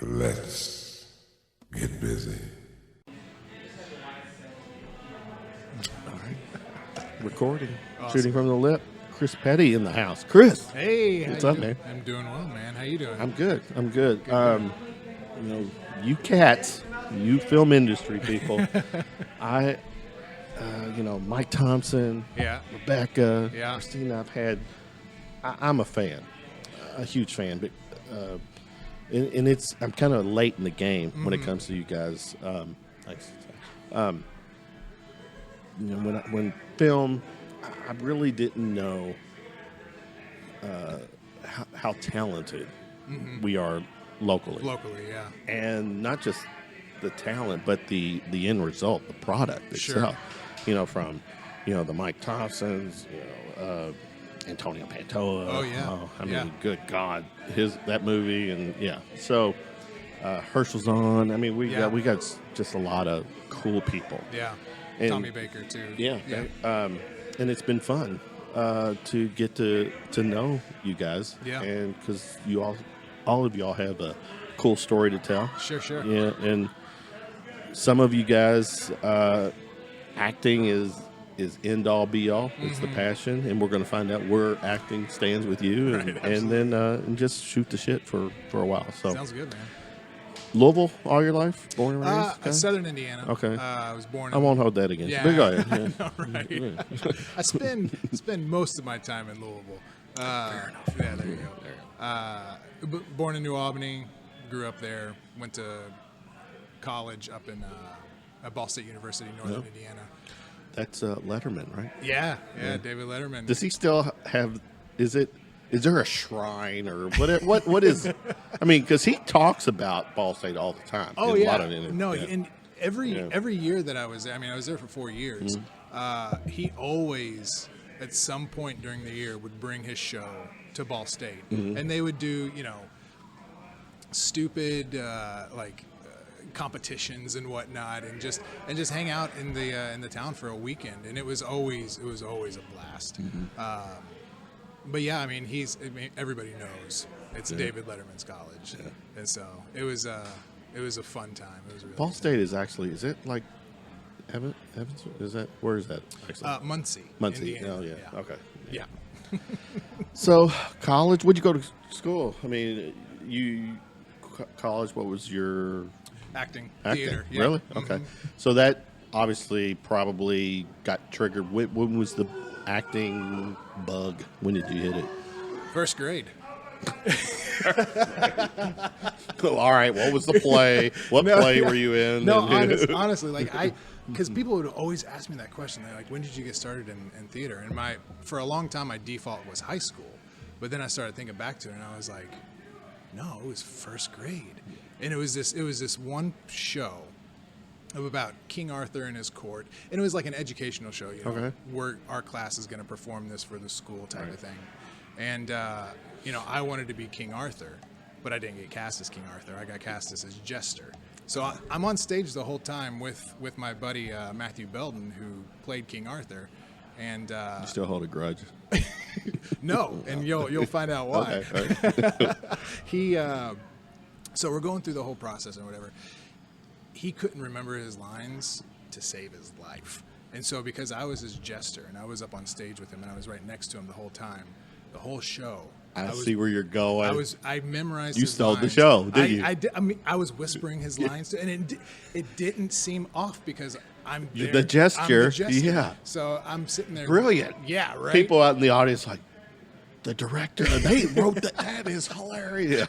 Let's get busy. All right. Recording. Awesome. Shooting from the lip. Chris Petty in the house. Chris. Hey. What's up, man? I'm doing well, man. How you doing? I'm good. You cats, you film industry people. Mike Thompson. Yeah. Rebecca. Yeah. Christina, I'm a fan. A huge fan. But, I'm kind of late in the game when it comes to you guys. When film, I really didn't know how talented we are locally. Locally, yeah. And not just the talent, but the end result, the product itself. From the Mike Thompsons, Antonio Pantoja. Oh yeah. Good God, that movie, and yeah. So Herschel's on. I mean, we got just a lot of cool people. Yeah. And Tommy Baker too. Yeah. And it's been fun to get to know you guys. Yeah. And because all of y'all have a cool story to tell. Sure. Yeah. And some of you guys, acting is end all be all. It's the passion, and we're going to find out where acting stands with you, and then and just shoot the shit for a while. So sounds good, man. Louisville all your life, born and raised? Southern Indiana. Okay. I was born. I won't hold that against you. But go ahead. I know, right? I spend most of my time in Louisville. Fair enough. Yeah, there you go. Born in New Albany, grew up there. Went to college up in at Ball State University, Northern Indiana. That's Letterman, right? Yeah, David Letterman. Does he still have? Is there a shrine or what is? I mean, because he talks about Ball State all the time. Oh in yeah, a lot of and every year that I was there, I was there for 4 years. He always, at some point during the year, would bring his show to Ball State, and they would do stupid competitions and whatnot, and just hang out in the town for a weekend, and it was always a blast. But yeah, everybody knows it's David Letterman's college, and so it was a fun time. It was really Ball State is actually, is it like Evans? Is that, where is that actually? Muncie. Indiana. Oh yeah. Okay. Yeah. So college, where'd you go to school? I mean, college. What was your acting? Theater. Yeah. Really? Okay. So that obviously probably got triggered. When was the acting bug? When did you hit it? First grade. All right. What was the play? What play were you in? No, honestly, because people would always ask me that question. They're like, "When did you get started in theater?" And for a long time, my default was high school, but then I started thinking back to it, and I was like, "No, it was first grade." And it was this one show about King Arthur and his court, and it was like an educational show, where our class is going to perform this for the school type of thing. And I wanted to be King Arthur, but I didn't get cast as King Arthur. I got cast as his jester. So I'm on stage the whole time with my buddy Matthew Belden, who played King Arthur. And you still hold a grudge? No, and you'll find out why. Okay. So we're going through the whole process and whatever. He couldn't remember his lines to save his life. And so because I was his jester and I was up on stage with him and I was right next to him the whole time, the whole show. I see where you're going. I memorized. You his stole lines. the show, did you? I was whispering his lines, and it didn't seem off because I'm there. The gesture. I'm the jester. Yeah. So I'm sitting there. Brilliant. Yeah. Right. People out in the audience like, the director, they wrote that is hilarious.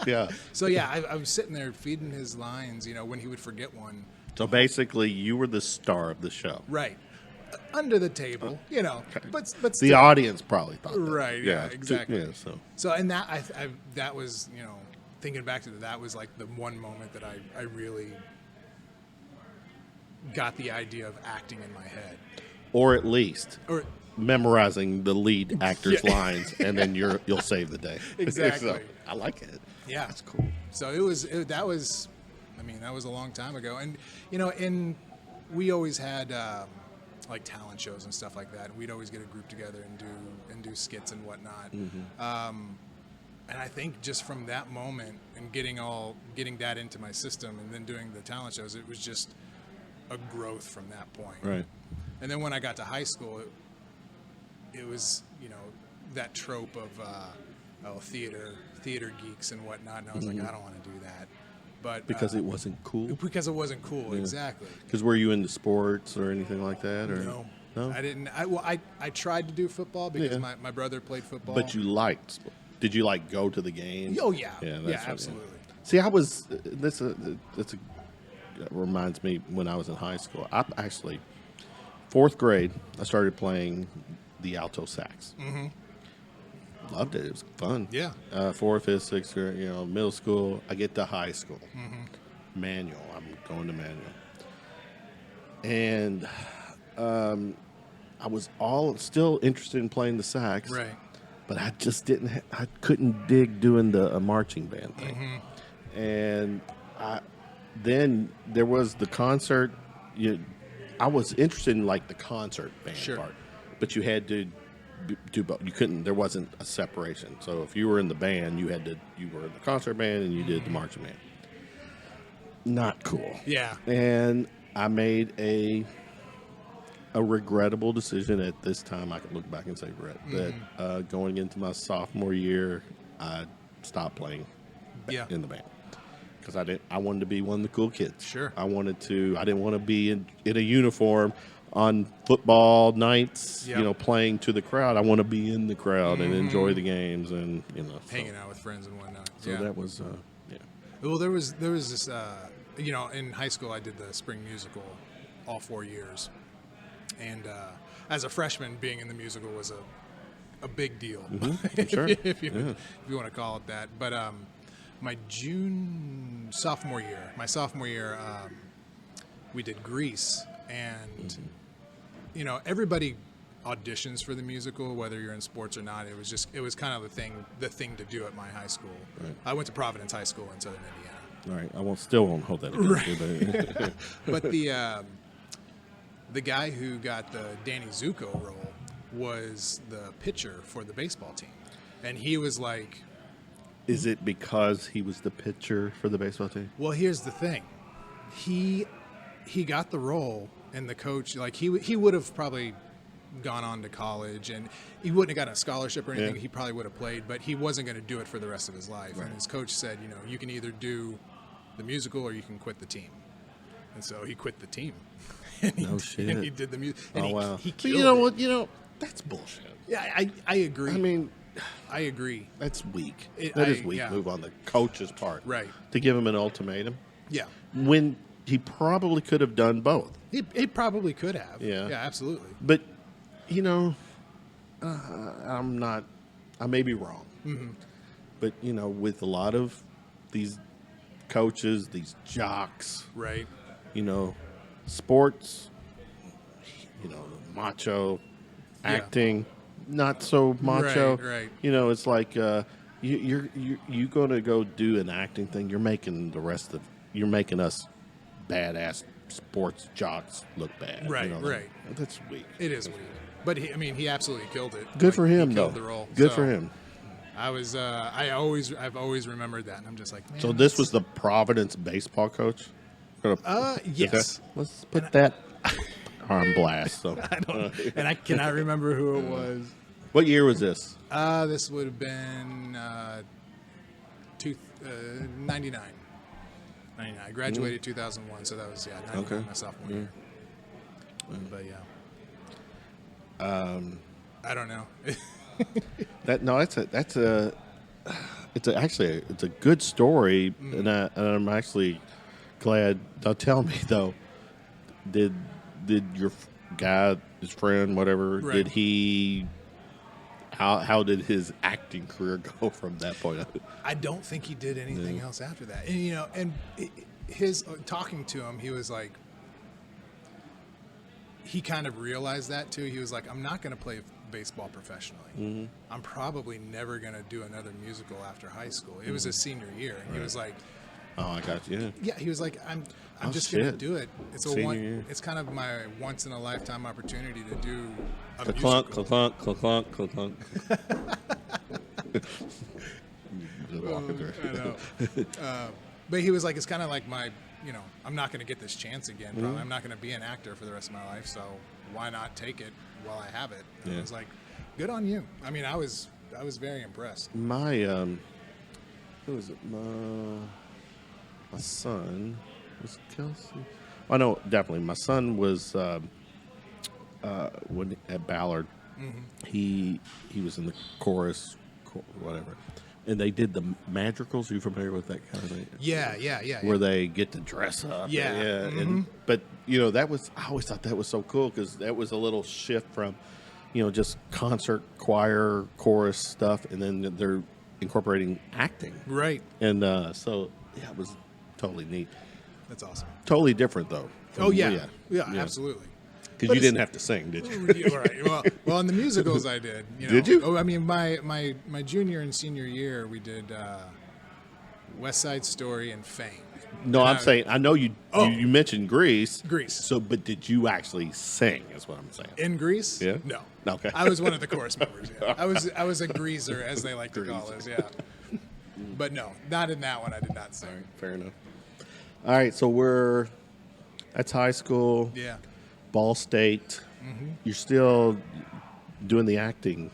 Yeah. So yeah, I was sitting there feeding his lines, when he would forget one. So basically, you were the star of the show. Right. Under the table, Okay. but the still. audience probably thought that. Right. Yeah. Exactly. Yeah. So and that that was thinking back to that was like the one moment that I really got the idea of acting in my head, or at least memorizing the lead actor's Yeah. lines, and then you'll save the day. Exactly. So, I like it. Yeah, That's cool. So that was a long time ago, and and we always had like talent shows and stuff like that. And we'd always get a group together and do skits and whatnot. and I think just from that moment and getting that into my system and then doing the talent shows, it was just a growth from that point. Right. And then when I got to high school, it was, that trope of theater geeks and whatnot, and I was like, I don't want to do that. But Because it wasn't cool? Because it wasn't cool, exactly. Because were you into sports or anything like that? Or No. No? I didn't. I tried to do football because my brother played football. But you liked. Did you go to the games? Oh yeah. Yeah, Yeah, absolutely. See, I was. That reminds me when I was in high school. I actually, 4th grade, I started playing the alto sax. Mm-hmm. Loved it. It was fun. Yeah. 4th, 5th, 6th grade, middle school. I get to high school. Mm-hmm. Manual. I'm going to manual. And I was still interested in playing the sax. Right. But I just I couldn't dig doing the marching band thing. Mm-hmm. And then there was the concert. I was interested in the concert band part. But you had to do both. You couldn't. There wasn't a separation. So if you were in the band, you were in the concert band and you did the marching band. Not cool. Yeah. And I made a regrettable decision at this time. I can look back and say regret that going into my sophomore year, I stopped playing in the band because I wanted to be one of the cool kids. Sure. I didn't want to be in a uniform on football nights, playing to the crowd. I want to be in the crowd and enjoy the games and hanging out with friends and whatnot. So that was Well, there was this in high school I did the spring musical all 4 years. And as a freshman, being in the musical was a big deal, Sure. if you want to call it that. But my sophomore year, we did Grease, and everybody auditions for the musical, whether you're in sports or not. It was kind of the thing to do at my high school. Right. I went to Providence High School in Southern Indiana. All right, I still won't hold that against you. But the guy who got the Danny Zuko role was the pitcher for the baseball team. And he was like... Is it because he was the pitcher for the baseball team? Well, here's the thing. He got the role, and the coach, he would have probably gone on to college, and he wouldn't have gotten a scholarship or anything. Yeah. He probably would have played, but he wasn't going to do it for the rest of his life. Right. And his coach said, you can either do the musical or you can quit the team. And so he quit the team. No shit. And he did the music. Oh, wow. He killed what? That's bullshit. Yeah, I agree. I mean, I agree. That's weak. That is weak. Yeah. Move on the coach's part. Right. To give him an ultimatum. Yeah. When he probably could have done both. He probably could have. Yeah. Yeah, absolutely. But, I may be wrong. Mm-hmm. But, with a lot of these coaches, these jocks. Right. Sports, macho, acting, not so macho. Right. It's like you're gonna go do an acting thing. You're making us badass sports jocks look bad. Right. Right. That's weak. It is weak. But he absolutely killed it. Good for him, though. The role. Good for him. I've always remembered that, and I'm just like, man. So this was the Providence baseball coach. Yes. Let's put that on blast. So. I don't, and I cannot remember who it was. What year was this? This would have been 99. I graduated 2001, so that was 99, my sophomore year. But I don't know. It's a good story, and I'm actually glad. Now tell me though, did your guy, his friend, whatever, right. did he? How did his acting career go from that point? I don't think he did anything else after that. And his talking to him, he was like, he kind of realized that too. He was like, I'm not going to play baseball professionally. Mm-hmm. I'm probably never going to do another musical after high school. It was his senior year, and he was like, "Oh, I got you." Yeah, he was like, "I'm just going to do it. It's It's kind of my once in a lifetime opportunity to do a musical." Clunk. just walking through. I know. But he was like, it's kind of like my, I'm not going to get this chance again. Probably. I'm not going to be an actor for the rest of my life. So why not take it while I have it? And I was like, good on you. I mean, I was very impressed. My, who was it? My son was Kelsey. Oh, no, definitely. My son was when at Ballard. He was in the chorus, whatever, and they did the madrigals. Are you familiar with that kind of thing? Yeah. Where they get to dress up. Yeah. And but that was, I always thought that was so cool because that was a little shift from just concert, choir, chorus stuff, and then they're incorporating acting. Right. And so yeah, it was totally neat. That's awesome. Totally different though. Yeah, absolutely. Because you didn't have to sing, did you? Right. Well, in the musicals I did. Did you? Oh, I mean, my junior and senior year, we did West Side Story and Fame. No, I'm saying, I know you mentioned Grease. Grease. So, but did you actually sing, is what I'm saying. In Grease? Yeah? No. Okay. I was one of the chorus members, yeah. I was a greaser, as they like to call us, yeah. But no, not in that one. I did not sing. All right, fair enough. All right, so that's high school. Yeah. Ball State. You're still doing the acting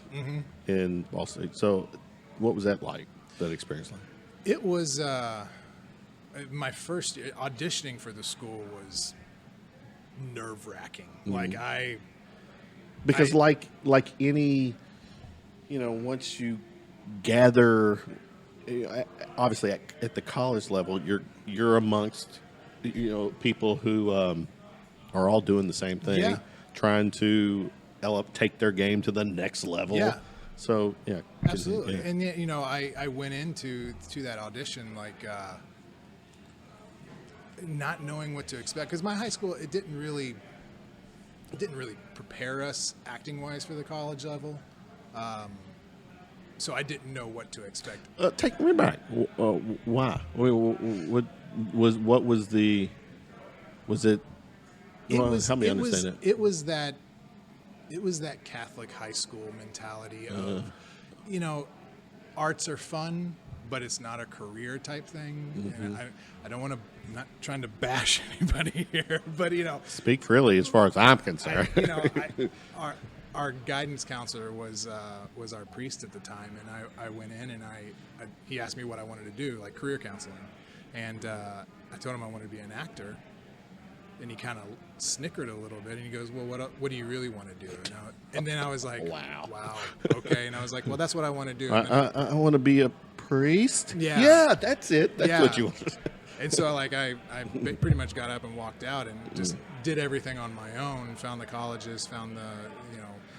in Ball State. So what was that like, that experience like? It was my first auditioning for the school was nerve-wracking. Because like any, once you gather, obviously at the college level, you're amongst, people who are all doing the same thing, trying to take their game to the next level. Yeah. So yeah, absolutely. Yeah. And yet, I went into that audition not knowing what to expect because my high school it didn't really prepare us acting wise for the college level. So I didn't know what to expect. Take me back. Why? What was the? Was it? Help me understand it. It was that Catholic high school mentality of, arts are fun, but it's not a career type thing. And I don't want to. I'm not trying to bash anybody here, but speak freely as far as I'm concerned. Our guidance counselor was our priest at the time, and I went in and he asked me what I wanted to do, like career counseling, and I told him I wanted to be an actor. And he kind of snickered a little bit, and he goes, "Well, what do you really want to do?" And then I was like, "Wow, okay." And I was like, "Well, that's what I want to do." I want to be a priest. Yeah, that's it. That's what you want. And so, I pretty much got up and walked out, and just did everything on my own. Found the colleges, found the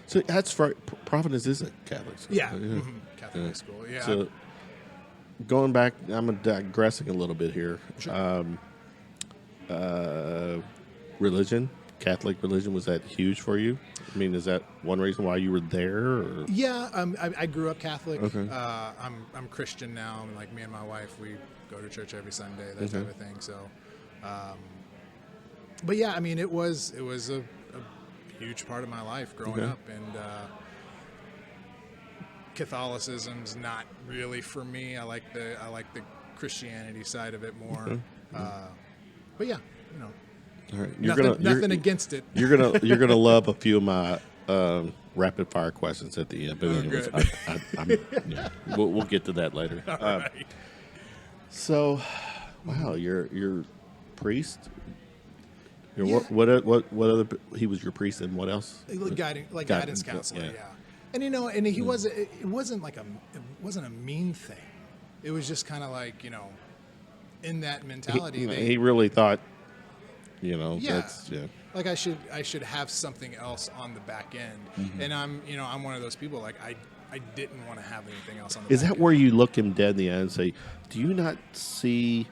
So that's for Providence is a Catholic school. Yeah, Catholic high school. Yeah. So going back, I'm digressing a little bit here. Sure. Religion, Catholic religion, was that huge for you? I mean, is that one reason why you were there? Or? Yeah, I grew up Catholic. Okay. I'm Christian now. Like me and my wife, we go to church every Sunday, that type of thing. So, but yeah, I mean, it was a huge part of my life growing up, and Catholicism's not really for me. I like the Christianity side of it more. But yeah, All right. Nothing against it. You're gonna love a few of my rapid fire questions at the end. But anyways, we'll get to that later. All right. So, wow, you're priest. What other? He was your priest, and what else? Guidance counselor. Yeah. And and he wasn't. It wasn't a mean thing. It was just kind of like in that mentality. He really thought. Yeah. That's Like I should have something else on the back end, and I'm one of those people. Like I didn't want to have anything else on the. Is back that end. where you look him dead in the eye and say, "Do you not see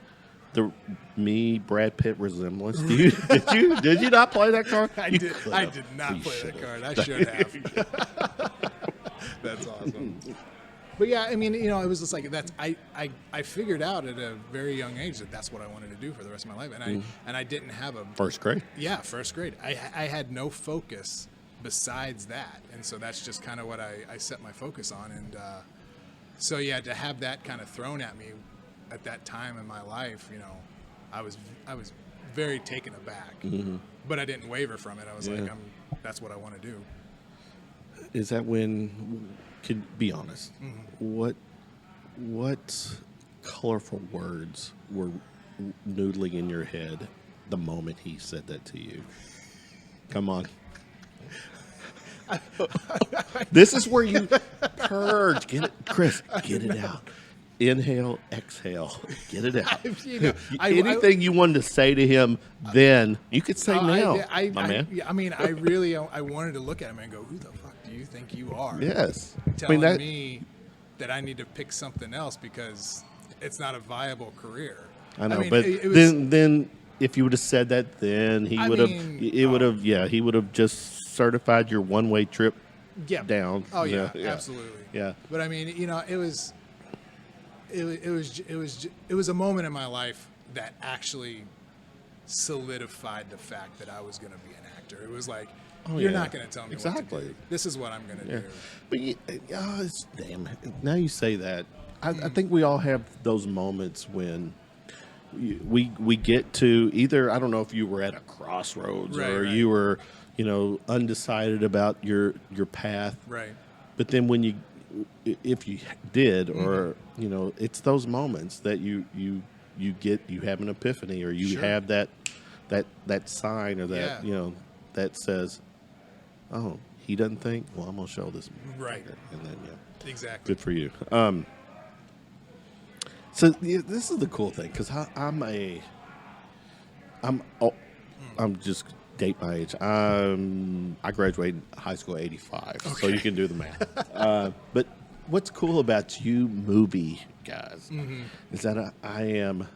Brad Pitt resemblance? Did you not play that card? I did not play that card. I should have. That's awesome. But yeah, I mean, it was just like I figured out at a very young age that that's what I wanted to do for the rest of my life, and I didn't have a first grade. Yeah, first grade. I had no focus besides that, and so that's just kind of what I set my focus on, and So yeah, to have that kind of thrown at me at that time in my life, you know, I was very taken aback, but I didn't waver from it. I was like, that's what I want to do. Is that when? Can be honest. What colorful words were noodling in your head the moment he said that to you? Come on. This is where you purge. Get it, Chris. Get it out. Inhale, exhale. Get it out. You know, Anything you wanted to say to him then, you could say now, my man. I mean, I really, I wanted to look at him and go, "Who the fuck do you think you are?" Yes. Telling me that I need to pick something else because it's not a viable career. I know, mean, but it was, then if you would have said that, then he would have. It would have. Yeah, he would have just certified your one-way trip down. Oh yeah, absolutely. Yeah. But I mean, you know, it was a moment in my life that actually solidified the fact that I was going to be an actor. It was like, you're not going to tell me what to do. This is what I'm going to do. But damn. Now you say that, I think we all have those moments when we get to either, I don't know if you were at a crossroads or you were, you know, undecided about your path. Right. But then when you, if you did, or you know, it's those moments that you have an epiphany, or you have that sign, or that you know, that says, oh, he doesn't think, well, I'm gonna show this right, and then exactly, good for you. So this is the cool thing, because I'm just date my age. I graduated high school '85, so you can do the math. But what's cool about you movie guys is that I am,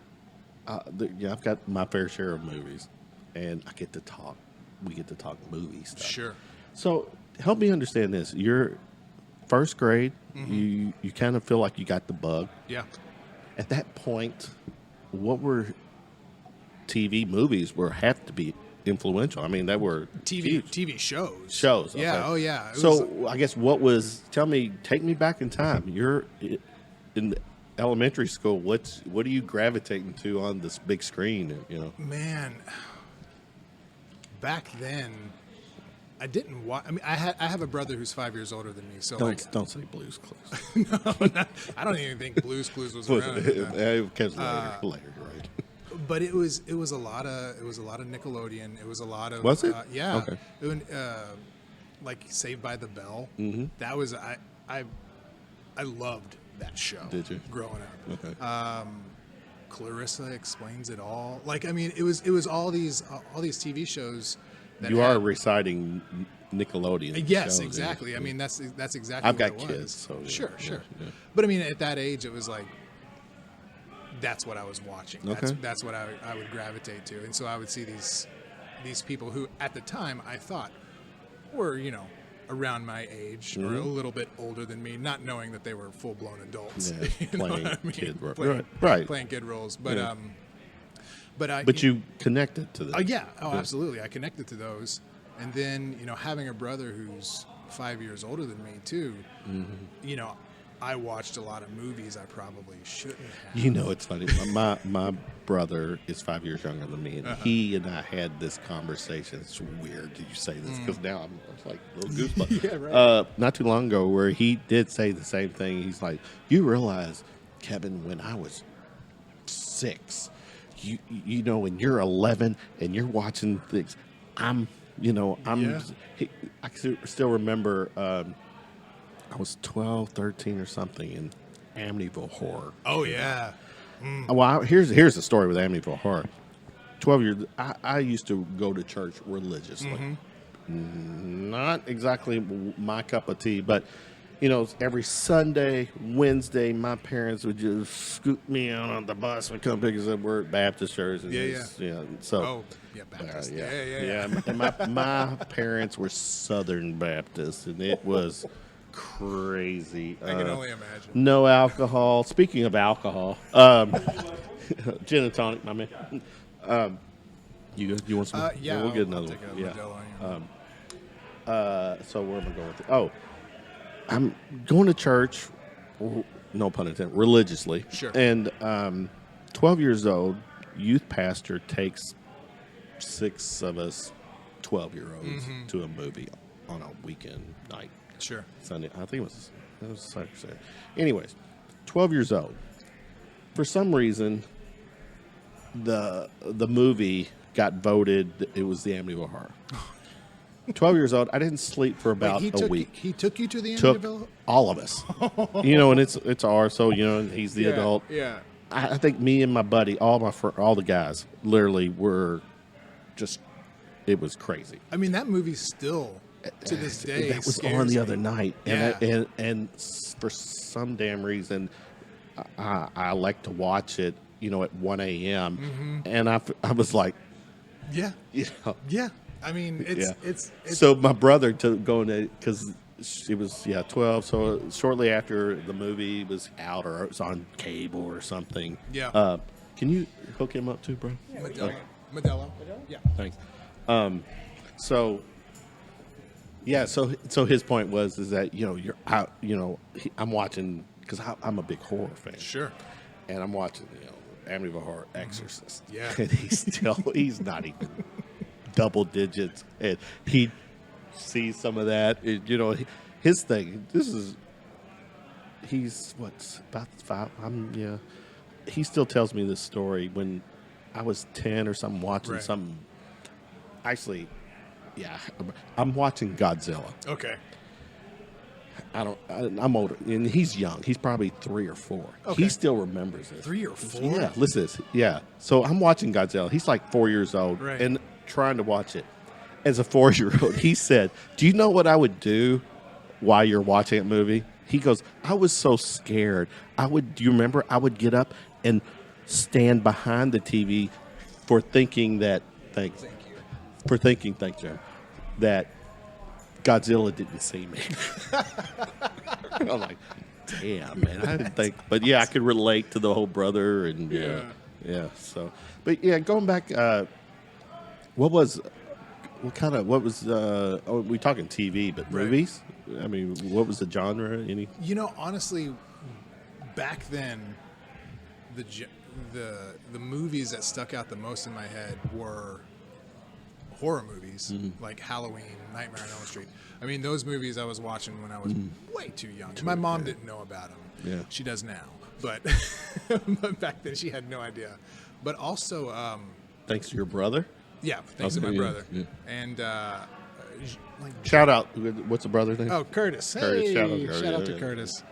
I've got my fair share of movies, and I get to talk. We get to talk movie stuff. Sure. So help me understand this. You're first grade. You kind of feel like you got the bug. Yeah. At that point, what were movies have to be influential? I mean, that were TV shows. Shows. Yeah. Okay. Oh, yeah. So I guess take me back in time. You're in elementary school. What are you gravitating to on this big screen? You know, man. Back then, I didn't watch. I mean, I have a brother who's 5 years older than me. So don't say Blue's Clues. No, I don't even think Blue's Clues was around. It comes later, right? But it was a lot of Nickelodeon. It was a lot of was it? Yeah. Okay. It was, like Saved by the Bell. That was I loved that show. Did you? Growing up? Okay. Clarissa Explains It All. Like, I mean, it was all these TV shows. That you are reciting Nickelodeon. Yes, shows, exactly. yeah. I mean, that's exactly. I've what got it kids, was. so sure. Yeah. But I mean, at that age, it was like that's what I was watching. Okay. That's what I would gravitate to, and so I would see these people who, at the time, I thought were, you know, around my age or a little bit older than me, not knowing that they were full-blown adults. Yeah, Playing kid roles, but But you connected to them. yeah. Oh, absolutely. I connected to those, and then, you know, having a brother who's 5 years older than me too. You know, I watched a lot of movies I probably shouldn't have. You know, it's funny. My brother is 5 years younger than me, and he and I had this conversation. It's weird that you say this, because now I'm like a little goosebumps. Yeah, right. Not too long ago, where he did say the same thing. He's like, "You realize, Kevin, when I was 6, you know, when you're 11 and you're watching things, I still remember." I was 12, 13 or something in Amityville Horror. Oh, yeah. Well, here's the story with Amityville Horror. 12 years, I used to go to church religiously. Not exactly my cup of tea, but, you know, every Sunday, Wednesday, my parents would just scoop me out on the bus and come pick us up. We're at Baptist church. And So, Baptist. Yeah. And my parents were Southern Baptists, and it was crazy. I can only imagine. No alcohol. Speaking of alcohol, gin and tonic, my man. You want some? Yeah, we'll get I'll another take one. a Modelo on you. So where am I going with it? Oh, I'm going to church no pun intended, religiously. Sure. And 12 years old, youth pastor takes 6 of us 12-year-olds to a movie on a weekend night. Sure. Sunday. I think it was Saturday. Anyways, 12 years old. For some reason, the movie got voted. It was the Amityville Horror. 12 years old. I didn't sleep for about a week. He took you to the Took Amityville? all of us. And it's ours. So and he's the adult. Yeah. I think me and my buddy, all the guys, literally were just. It was crazy. I mean, that movie still to this day. That was scares on the me. other night, and for some damn reason, I like to watch it. At 1 a.m. And I was like, Yeah. Yeah. I mean, it's so my brother took going to because it was 12. So shortly after the movie was out or it was on cable or something. Yeah. Can you hook him up too, bro? Modelo. Yeah. Thanks. So his point was that you're out. I'm watching because I'm a big horror fan. Sure. And I'm watching Amityville Horror Exorcist. Yeah. And he's not even double digits, and he sees some of that. His thing. He's about 5. He still tells me this story when I was 10 or something watching something. Actually, I'm watching Godzilla. Okay. I'm older, and he's young. He's probably 3 or 4. Okay. He still remembers this. 3 or 4? Yeah, listen to this. Yeah. So I'm watching Godzilla. He's like 4 years old and trying to watch it. As a 4-year-old, he said, "Do you know what I would do while you're watching that movie?" He goes, "I was so scared. Do you remember? I would get up and stand behind the TV for thinking that, thanks, Jim, that Godzilla didn't see me." I'm like, damn, man, I didn't think. But I could relate to the whole brother and So, but going back, what was we talking TV, but movies? I mean, what was the genre? Any? Honestly, back then, the movies that stuck out the most in my head were horror movies like Halloween, Nightmare on Elm Street. I mean, those movies I was watching when I was way too young. My mom didn't know about them. Yeah. She does now, but but back then she had no idea. But also, Thanks to your brother. yeah, thanks to my brother. Yeah. And Shout out. What's the brother's name? oh, Curtis. Curtis. Hey, Shout out to Curtis. shout out to Yeah. Curtis.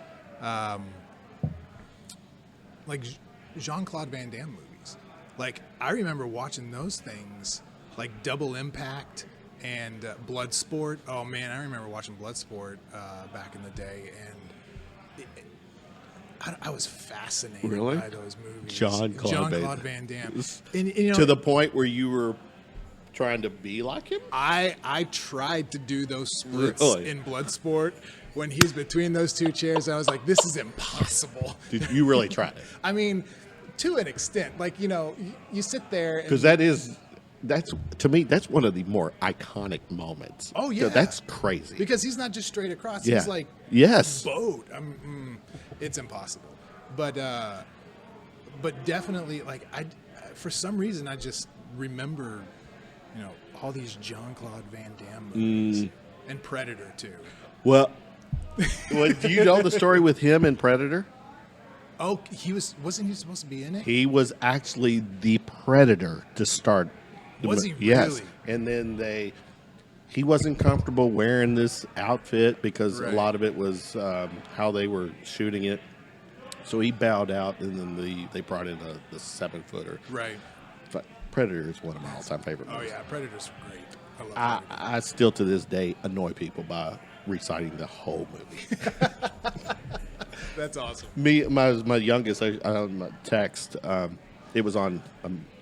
Like Jean-Claude Van Damme movies. Like I remember watching those things, like Double Impact and Bloodsport. Oh man, I remember watching Bloodsport back in the day, and I was fascinated Really? by those movies. Jean-Claude Van Damme. Damme. And, To the point where you were trying to be like him? I tried to do those splits Really? in Bloodsport. When he's between those two chairs, I was like, this is impossible. Did you really try it? I mean, to an extent. Like, you sit there. Because that's to me, that's one of the more iconic moments. Oh, yeah. That's crazy. Because he's not just straight across. Yeah. He's like, Yes. boat. It's impossible. But definitely, like, for some reason, I just remember, all these Jean-Claude Van Damme movies. And Predator, too. Well, do you know the story with him and Predator? Oh, wasn't he supposed to be in it? He was actually the Predator to start. Was he Yes. really? And then he wasn't comfortable wearing this outfit because a lot of it was how they were shooting it. So he bowed out, and then they brought in the 7-footer. Right. But Predator is one of my all-time favorite Oh, movies. yeah. Predator's great. I love Predator. I still to this day annoy people by reciting the whole movie. That's awesome. My youngest, my text, it was on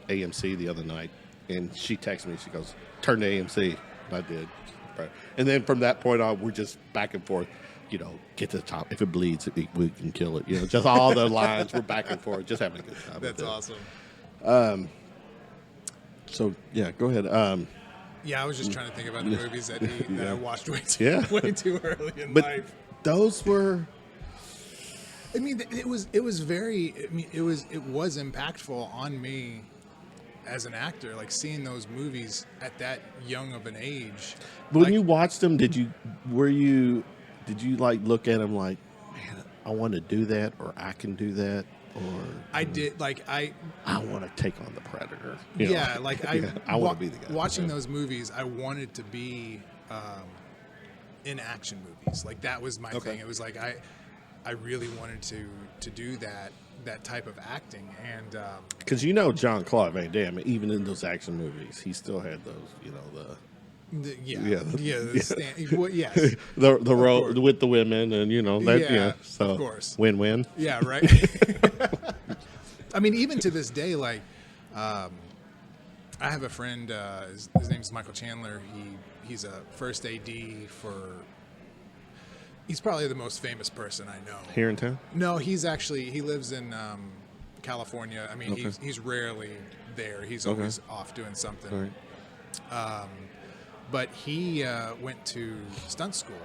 AMC the other night, and she texted me. She goes, "Turn to AMC." And I did. Right. And then from that point on, we're just back and forth. Get to the top. If it bleeds, we can kill it. Just all the lines. We're back and forth, just having a good time. That's with it. awesome. So yeah, go ahead. Yeah, I was just trying to think about the movies that I watched way too early in But life. those were. I mean, it was very. I mean, it was impactful on me as an actor, like seeing those movies at that young of an age. But when you watched them, did you like look at them like, man, I want to do that, or I can do that, or I did like I want to take on the Predator. Yeah, like I want to be the guy. Watching those movies, I wanted to be in action movies. Like that was my thing. It was like I really wanted to do that type of acting, and because Jean-Claude Van Damme, even in those action movies, he still had those, yes, the role with the women, and so of course, win-win. Yeah, right. I mean, even to this day, like I have a friend. His name's Michael Chandler. He's a first AD for. He's probably the most famous person I know. Here in town? No, he lives in California. I mean, he's rarely there. He's always off doing something. Right. But he went to stunt school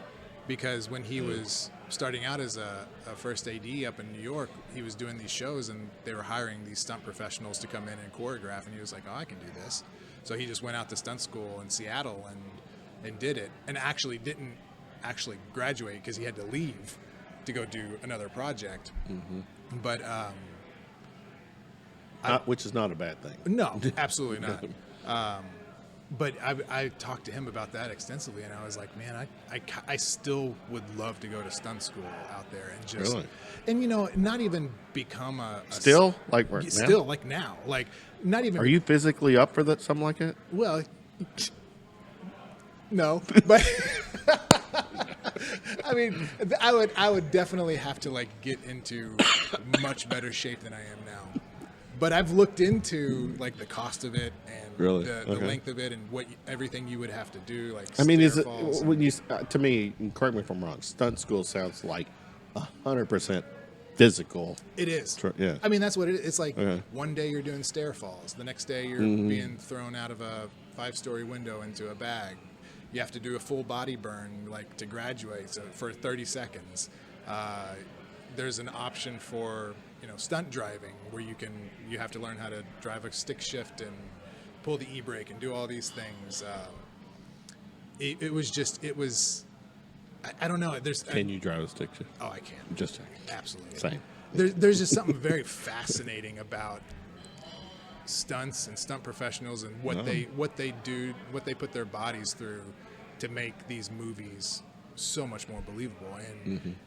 because when he was starting out as a first AD up in New York, he was doing these shows and they were hiring these stunt professionals to come in and choreograph. And he was like, oh, I can do this. So he just went out to stunt school in Seattle and did it, and actually didn't graduate because he had to leave to go do another project. Mm-hmm. But which is not a bad thing. No, absolutely not. But I talked to him about that extensively, and I was like, man, I still would love to go to stunt school out there and just really? And not even become still like now, like not even. Are you physically up for that? Something like that? Well, no, but. I mean, I would definitely have to like get into much better shape than I am now. But I've looked into like the cost of it and the length of it and everything you would have to do. Like, I mean, is it when you to me? Correct me if I'm wrong. Stunt school sounds like 100% physical. It is. Yeah. I mean, that's what it is. It's like one day you're doing stair falls, the next day you're being thrown out of a 5-story window into a bag. You have to do a full body burn, like to graduate, so for 30 seconds. There's an option for stunt driving where you have to learn how to drive a stick shift and pull the e-brake and do all these things. It was. I don't know. Can you drive a stick shift? Oh, I can. Just checking. Absolutely. Same. There's just something very fascinating about stunts and stunt professionals and what they do, what they put their bodies through to make these movies so much more believable,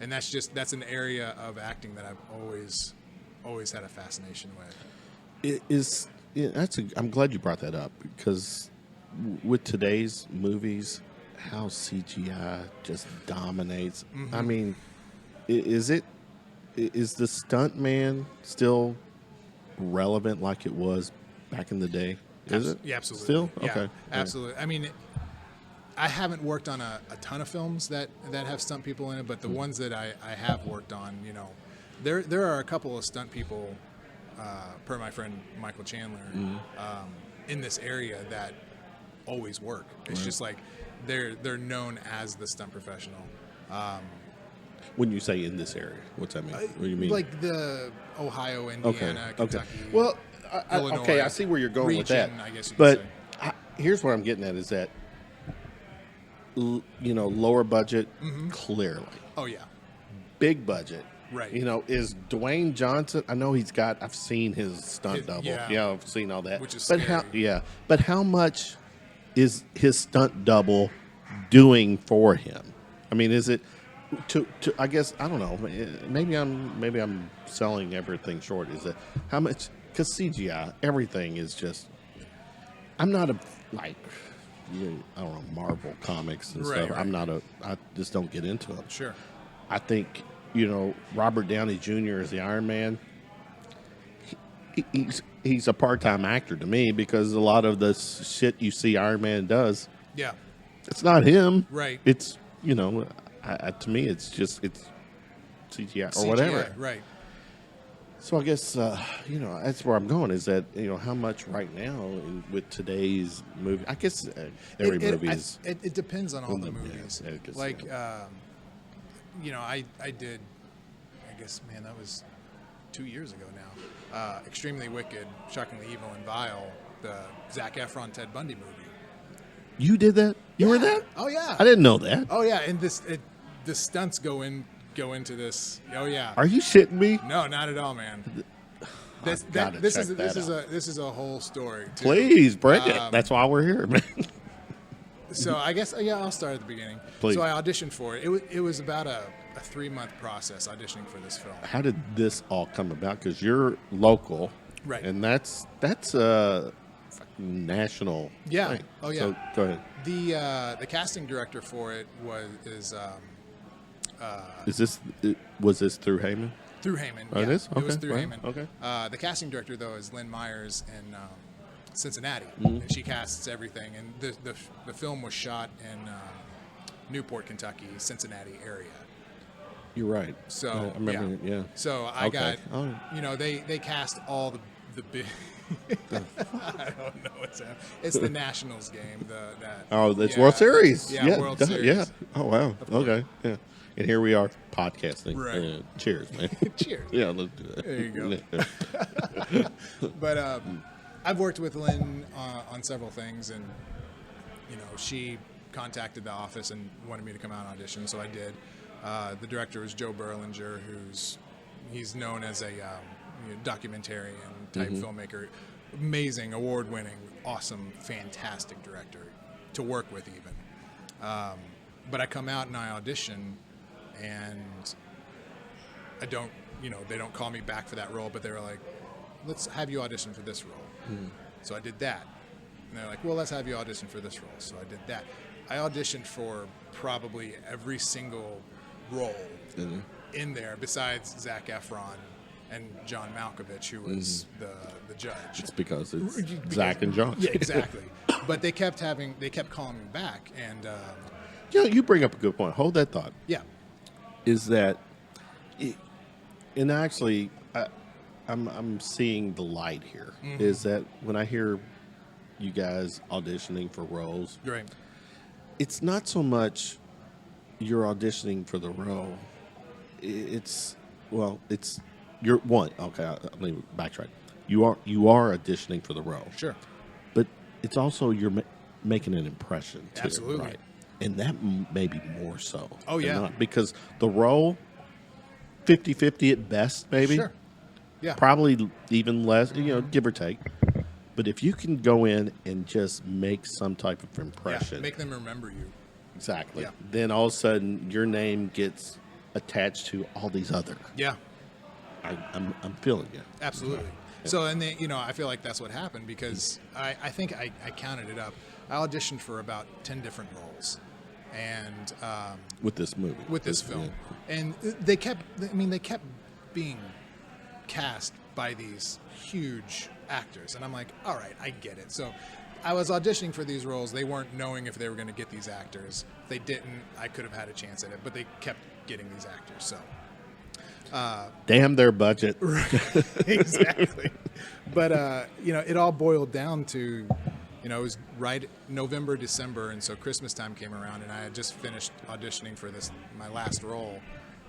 and that's an area of acting that I've always had a fascination with. I'm glad you brought that up, because with today's movies, how CGI just dominates. I mean, is the stunt man still relevant like it was back in the day? Is it? Yeah, absolutely. Still? Yeah, okay. Absolutely. I mean, I haven't worked on a ton of films that have stunt people in it, but the ones that I have worked on, there are a couple of stunt people, per my friend Michael Chandler, in this area that always work. It's just like they're known as the stunt professional. When you say in this area, what's that mean? What do you mean? Like the Ohio, Indiana, Kentucky. Well, Illinois, I see where you're going with that. I guess you but could say. Here's what I'm getting at is that, lower budget, clearly. Oh, yeah. Big budget. Right. Is Dwayne Johnson, I know I've seen his stunt double. Yeah. I've seen all that. Which is but scary. But how much is his stunt double doing for him? I mean, is it to I guess, I don't know, maybe I'm selling everything short. Is it how much? Because CGI, everything is just, I'm not I don't know, Marvel comics and stuff. Right. I just don't get into them. Sure. I think, Robert Downey Jr. is the Iron Man. He's a part-time actor to me, because a lot of the shit you see Iron Man does, it's not him. Right. It's, to me, it's CGI or whatever. Right. So I guess, that's where I'm going, is that, how much right now with today's movie, I guess every movie is. It depends on all the movies. Yeah, like, I did I guess, man, that was 2 years ago now. Extremely Wicked, Shockingly Evil, and Vile, the Zac Efron Ted Bundy movie. You did that? You were that? Oh yeah. I didn't know that. Oh yeah, and the stunts go into this. Oh yeah. Are you shitting me? No, not at all, man. This is a whole story. Too. Please bring it. That's why we're here, man. So I guess I'll start at the beginning. Please. So I auditioned for it. It was about a 3-month process auditioning for this film. How did this all come about? Because you're local, Right? And that's a national. Yeah. thing. Oh yeah. So go ahead. The casting director for it Was this through Heyman? through Heyman. Oh, yeah. it is? It was Okay, through right, Heyman. okay. The casting director though is Lynn Myers in Cincinnati, Mm-hmm. and she casts everything. And the film was shot in Newport, Kentucky, Cincinnati area. You're right. So I remember. Yeah. So I Okay. got, they cast all the big. I don't know what's happening. It's the Nationals game. It's World Series. Yeah, World Series. Yeah. Oh wow. Okay. Yeah. And here we are podcasting. Right. Cheers, man. Cheers. Yeah. Let's do that. There you go. But I've worked with Lynn on several things, and she contacted the office and wanted me to come out and audition, so I did. The director was Joe Berlinger, he's known as a documentarian type filmmaker, amazing, award-winning, awesome, fantastic director to work with even. But I come out and I audition, and I don't, they don't call me back for that role, but they were like, let's have you audition for this role. So I did that. And they're like, well, let's have you audition for this role. So I did that. I auditioned for probably every single role in there besides Zac Efron and John Malkovich, who was the judge. It's because it's Zach and John. Yeah, exactly. But they kept calling me back, and You bring up a good point. Hold that thought. yeah, Is that, and actually, I'm seeing the light here. Is that when I hear you guys auditioning for roles, right. it's not so much you're auditioning for the role. It's you're one. Okay, let me backtrack. You are auditioning for the role. Sure. But it's also you're making an impression too. Absolutely. Right? And that may be more so. Oh, than yeah. not, because the role, 50-50 at best, maybe. Sure. Yeah. Probably even less, give or take. But if you can go in and just make some type of impression. Yeah, make them remember you. Exactly. Yeah. Then all of a sudden, your name gets attached to all these other. Yeah. I'm feeling you. Absolutely. Yeah. So, and then, I feel like that's what happened because I think I counted it up. I auditioned for about 10 different roles, and With this movie. with this film, and they kept being cast by these huge actors, and I'm like, all right, I get it. So I was auditioning for these roles. They weren't knowing if they were going to get these actors. If they didn't, I could have had a chance at it, but they kept getting these actors. So damn their budget. exactly. But it all boiled down to, it was right November, December, and so Christmas time came around, and I had just finished auditioning for my last role,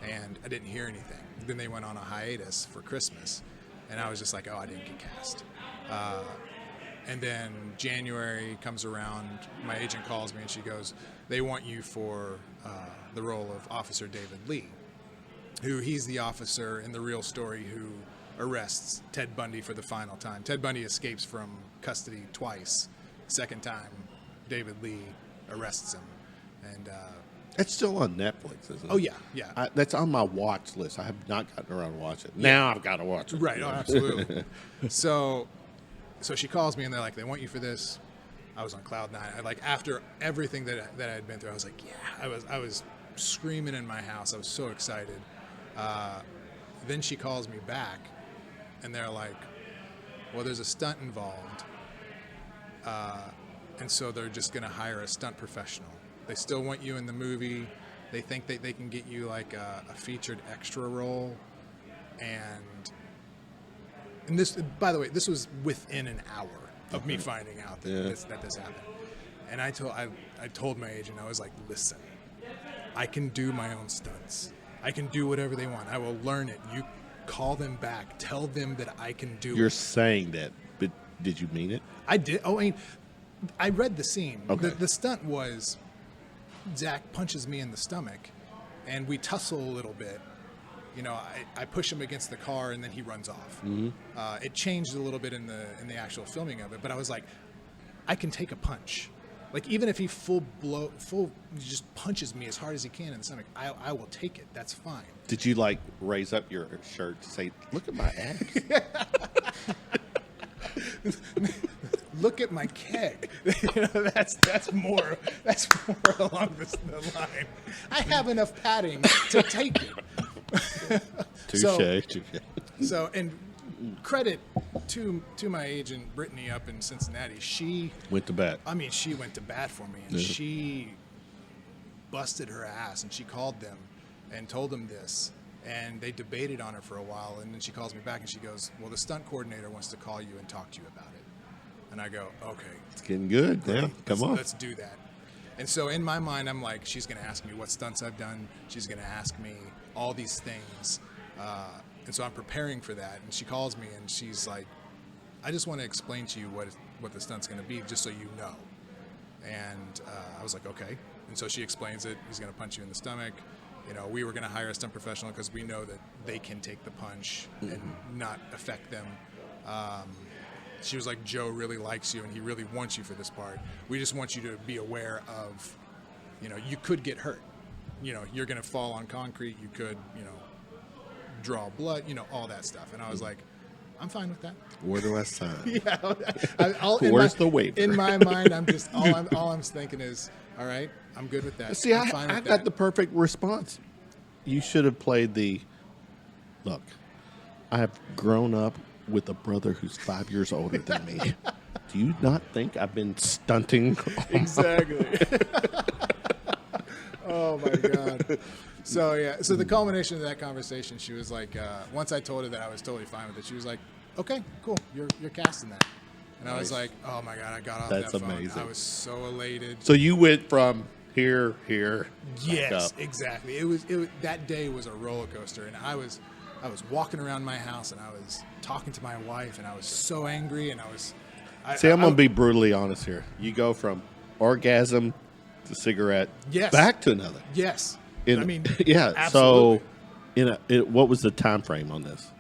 and I didn't hear anything. Then they went on a hiatus for Christmas, and I was just like, oh, I didn't get cast. And then January comes around, my agent calls me, and she goes, they want you for the role of Officer David Lee, he's the officer in the real story who arrests Ted Bundy for the final time. Ted Bundy escapes from custody twice. Second time, David Lee arrests him. And It's still on Netflix, isn't it? oh yeah, yeah. That's on my watch list. I have not gotten around to watch it. Now I've got to watch it. Right, oh, absolutely. So she calls me and they're like, they want you for this. I was on cloud nine. After everything that I had been through, I was like, yeah. I was screaming in my house. I was so excited. Then she calls me back, and they're like, well, there's a stunt involved, and so they're just going to hire a stunt professional. They still want you in the movie. They think that they can get you like a featured extra role, and this, by the way, this was within an hour of me finding out that this happened. And I told my agent, I was like, listen, I can do my own stunts. I can do whatever they want. I will learn it. You call them back. Tell them that I can do You're it. saying that, but did you mean it? I did. Oh, I mean, I read the scene. Okay. The stunt was Zach punches me in the stomach, and we tussle a little bit. You know, I push him against the car, and then he runs off. Mm-hmm. It changed a little bit in the actual filming of it, but I was like, I can take a punch. Like, even if he just punches me as hard as he can in the stomach, I will take it. That's fine. Did you like raise up your shirt to say, "Look at my abs"? Look at my keg. You know, that's more along the line. I have enough padding to take it. Touche. So, and credit to my agent Brittany up in Cincinnati. She Went to bat. I mean, she went to bat for me, and she busted her ass, and she called them and told them this, and they debated on it for a while, and then she calls me back and she goes, "Well, the stunt coordinator wants to call you and talk to you about it." And I go, "Okay, It's getting good. Yeah, come on. let's do that." And so in my mind, I'm like, she's going to ask me what stunts I've done. She's going to ask me all these things. And so I'm preparing for that. And she calls me and she's like, "I just want to explain to you what the stunt's going to be, just so you know." And I was like, "Okay." And so she explains it. He's going to punch you in the stomach. You know, we were going to hire a stunt professional because we know that they can take the punch and not affect them. She was like, "Joe really likes you and he really wants you for this part. We just want you to be aware of, you know, you could get hurt. You know, you're going to fall on concrete. You could, you know, draw blood, you know, all that stuff." And I was like, "I'm fine with that." Where do I sign? Yeah. Where's the waiver? In my mind, I'm just all I'm thinking is, all right, I'm good with that. See, I'm I fine with got that. the perfect response. You should have played the. Look, I have grown up with a brother who's 5 years older than me. Do you not think I've been stunting? Exactly. Oh my God. So yeah, so the culmination of that conversation, she was like, once I told her that I was totally fine with it, she was like, "Okay, cool, you're casting that." And I was like, "Oh my God," I got off That's that phone. amazing. I was so elated. So you went from here, back Yes, up. exactly. It was that day was a roller coaster, and I was walking around my house, and I was talking to my wife, and I was so angry, and I was. See, I'm gonna be brutally honest here. You go from orgasm to cigarette, Yes. back to another. Yes. I mean, yeah. absolutely. So, what was the time frame on this?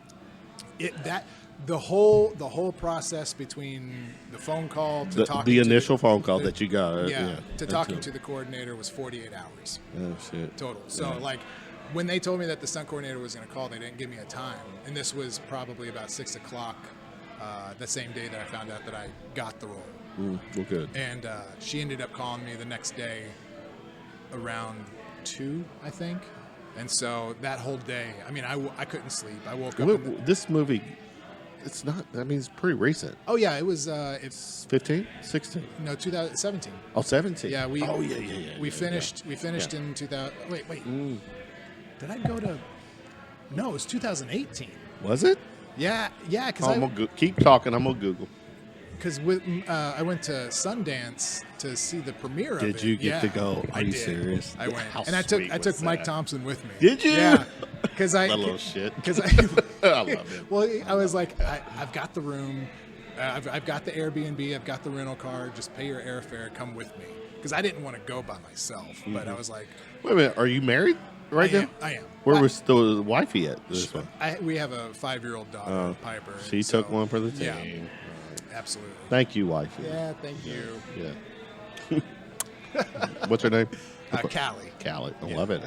The whole process between the phone call to talking The to initial phone call that you got. to talking to the coordinator was 48 hours Oh shit. total. So like when they told me that the stunt coordinator was going to call, they didn't give me a time, and this was probably about 6 o'clock the same day that I found out that I got the role. Well, good. And she ended up calling me the next day around 2, I think. And so that whole day, I mean, I couldn't sleep. I woke up. This movie, it's not. I mean, it's pretty recent. Oh yeah, it was. It's 15, 16. no 2017. Oh, 17. Yeah, we. Oh yeah. We finished. We finished in 2000. Wait. Did I go to? No, it was 2018. Was it? Yeah. Because I'm gonna keep talking. I'm gonna Google. Because I went to Sundance to see the premiere of it. Did you get to go? Are I you did. serious? I went, How and I sweet took was Mike that? Thompson with me. Did you? Yeah, because That little shit. Because I love it. Well, I was like, I've got the room, I've got the Airbnb, I've got the rental car. Just pay your airfare, come with me. Because I didn't want to go by myself, but I was like, Wait a minute. Are you married right now? I am. Where was the wifey at? This one. We have a 5-year-old daughter, Piper. She and took so- one for the team. Yeah, absolutely. Thank you, wifey. Yeah, thank you. Yeah. What's her name? Callie. Callie. I love it.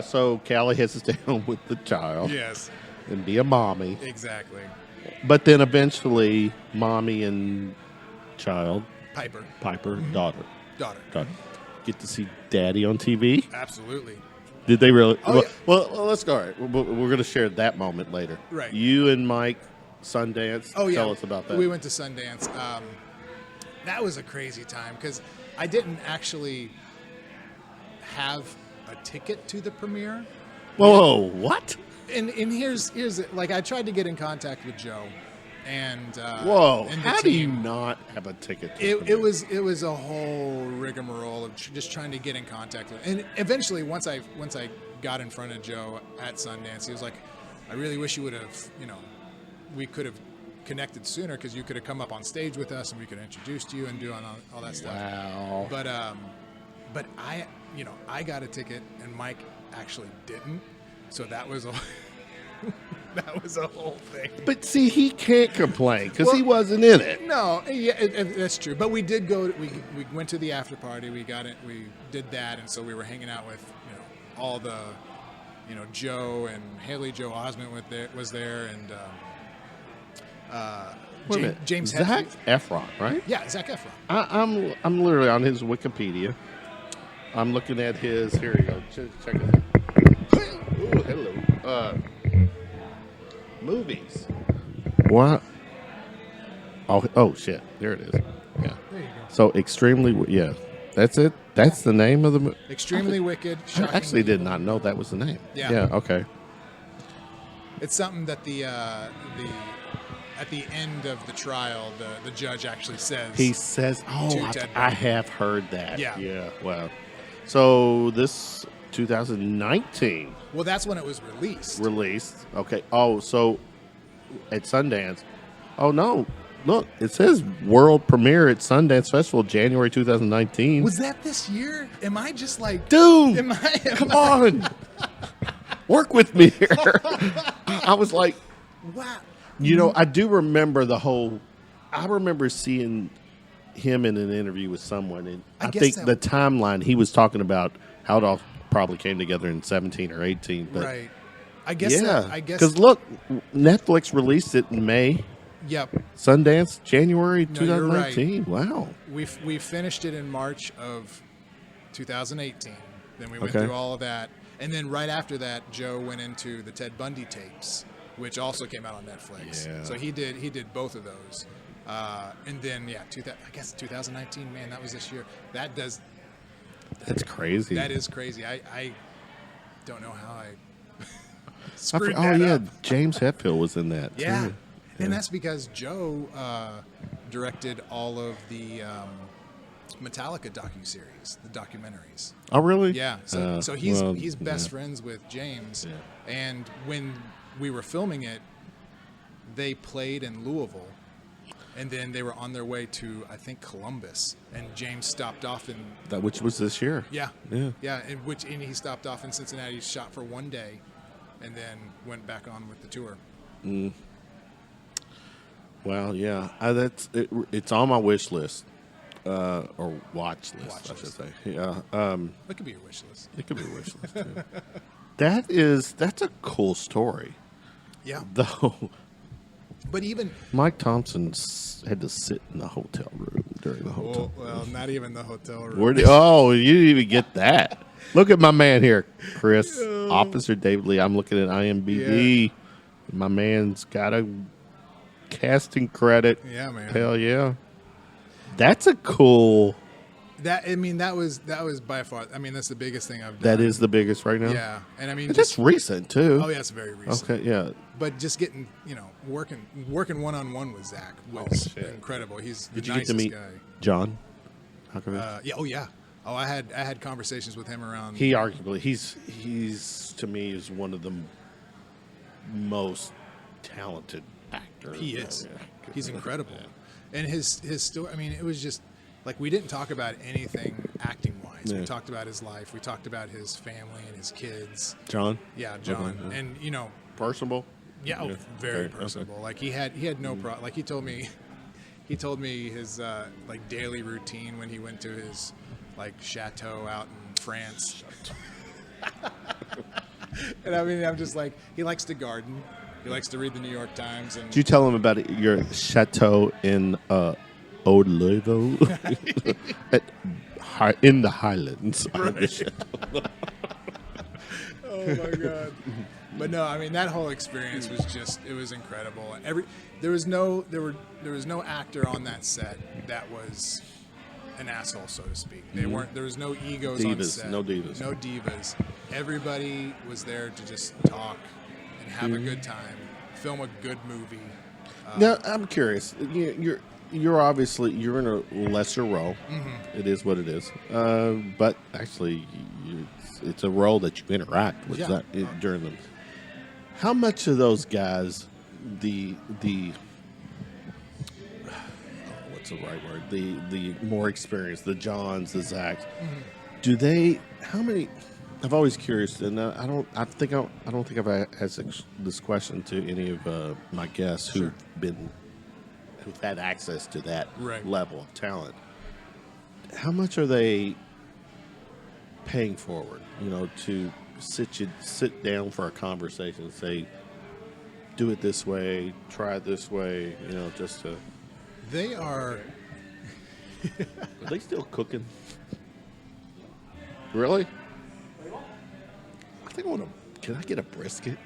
So Callie has to stay home with the child Yes, and be a mommy. exactly. But then eventually, mommy and child, Piper, Piper, Mm-hmm. daughter, get to see daddy on TV. absolutely. Did they really? Oh, well, yeah. let's go. All right. We're going to share that moment later. Right. You and Mike, Sundance. Oh yeah, Tell us about that. We went to Sundance. That was a crazy time because I didn't actually have a ticket to the premiere. Whoa, what? And here's like I tried to get in contact with Joe, And Whoa! and the How do you team. not have a ticket? To It was a whole rigmarole of just trying to get in contact with, and eventually once I got in front of Joe at Sundance, he was like, "I really wish you would have, we could have connected sooner because you could have come up on stage with us and we could have introduced you and do all that stuff." Wow. But I got a ticket and Mike actually didn't, so that was a that was a whole thing. But see, he can't complain because he Well, wasn't in it. No, yeah, that's true. But we did go. We went to the after party. We got it. We did that, and so we were hanging out with all the Joe and Haley. Joe Osment was there, and Wait a minute. James Zac Hetfield. Efron, right? Yeah, Zac Efron. I'm literally on his Wikipedia. I'm looking at his. Here you go. Check it out. Ooh, hello. Movies. What? Oh shit! There it is. Yeah. There you go. So yeah, that's it. That's the name of the movie. Extremely Wicked. I Shocking actually did Evil. not know that was the name. Yeah. Yeah. Okay. It's something that the at the end of the trial, the judge actually says. He says, "Oh, To Ted I have heard that." Yeah. Yeah. Wow. So this 2019 Well, that's when it was released. released. Okay. Oh, so at Sundance. Oh no. Look, it says world premiere at Sundance Festival, January 2019. Was that this year? Am I just like, Dude, Am I? come on. Work with me here. I was like, Wow. I do remember I remember seeing him in an interview with someone, and I I guess think that- the timeline, he was talking about how it all probably came together in 17 or 18. But Right. I guess. yeah, I guess. because look, Netflix released it in May, Yep. Sundance, January No, you're right. 2019. Wow. We finished it in March of 2018. Then we went Okay. through all of that, and then right after that, Joe went into the Ted Bundy tapes, which also came out on Netflix. Yeah. So he did both of those, and then I guess 2019. Man, that was this year. That's crazy. That is crazy. I don't know how I I screwed for- that yeah, up. James Hetfield was in that Yeah. too. And that's because Joe directed all of the Metallica docuseries, the documentaries. Oh, really? Yeah. So he's best friends with James. Yeah. And when we were filming it, they played in Louisville. And then they were on their way to, I think, Columbus. And James stopped off in That which was this year. yeah. Yeah. Yeah, and he stopped off in Cincinnati, shot for one day, and then went back on with the tour. Well, yeah, it's on my wish list or watch list, Watch I list. should say. Yeah, That could be your wish list. it could be a wish list too. That's a cool story, Yeah. though. But even Mike Thompson had to sit in the hotel room during the hotel. well, not even the hotel room. You didn't even get that. Look at my man here, Chris, Officer David Lee. I'm looking at IMDb. My man's got a casting credit. Yeah, man. Hell yeah. That's a cool. That was by far. I mean, that's the biggest thing I've done. That is the biggest right now. Yeah, and I mean, But that's recent too. oh yeah, it's very recent. Okay, yeah. But just getting working one-on-one with Zach was shit. incredible. He's the Did you get nicest to meet guy. John Huckerman? Yeah. Oh yeah. Oh, I had conversations with him around. He arguably he's to me is one of the most talented actors. He is. Yeah. He's incredible. Yeah. And his story. I mean, it was just like we didn't talk about anything acting wise. Yeah. We talked about his life. We talked about his family and his kids. John? Yeah, John. Okay, yeah. And Personable? yeah, Yeah. very Okay. personable. Like he had no problem. Like he told me his like daily routine when he went to his like chateau out in France. And I mean, I'm just like, he likes to garden. He likes to read the New York Times. And Did you tell him about your chateau in Odelovo? In the Highlands? Right. Oh my god! But no, I mean that whole experience was it was incredible. There was no actor on that set that was an asshole, so to speak. They weren't. There was no egos on Divas, set. no divas. No divas. Everybody was there to just talk and have a good time, film a good movie. Now I'm curious. You're obviously in a lesser role. Mm-hmm. It is what it is. But actually, it's a role that you interact with during them. How much of those guys, the what's the right word? The more experienced, the Johns, the Zachs, do they? How many? I'm always curious, and I don't think I've asked this question to any of my guests who've had access to that level of talent. How much are they paying forward? To sit down for a conversation and say, do it this way, try it this way. Just to. They are. Are they still cooking? Really? I think I want to. Can I get a brisket?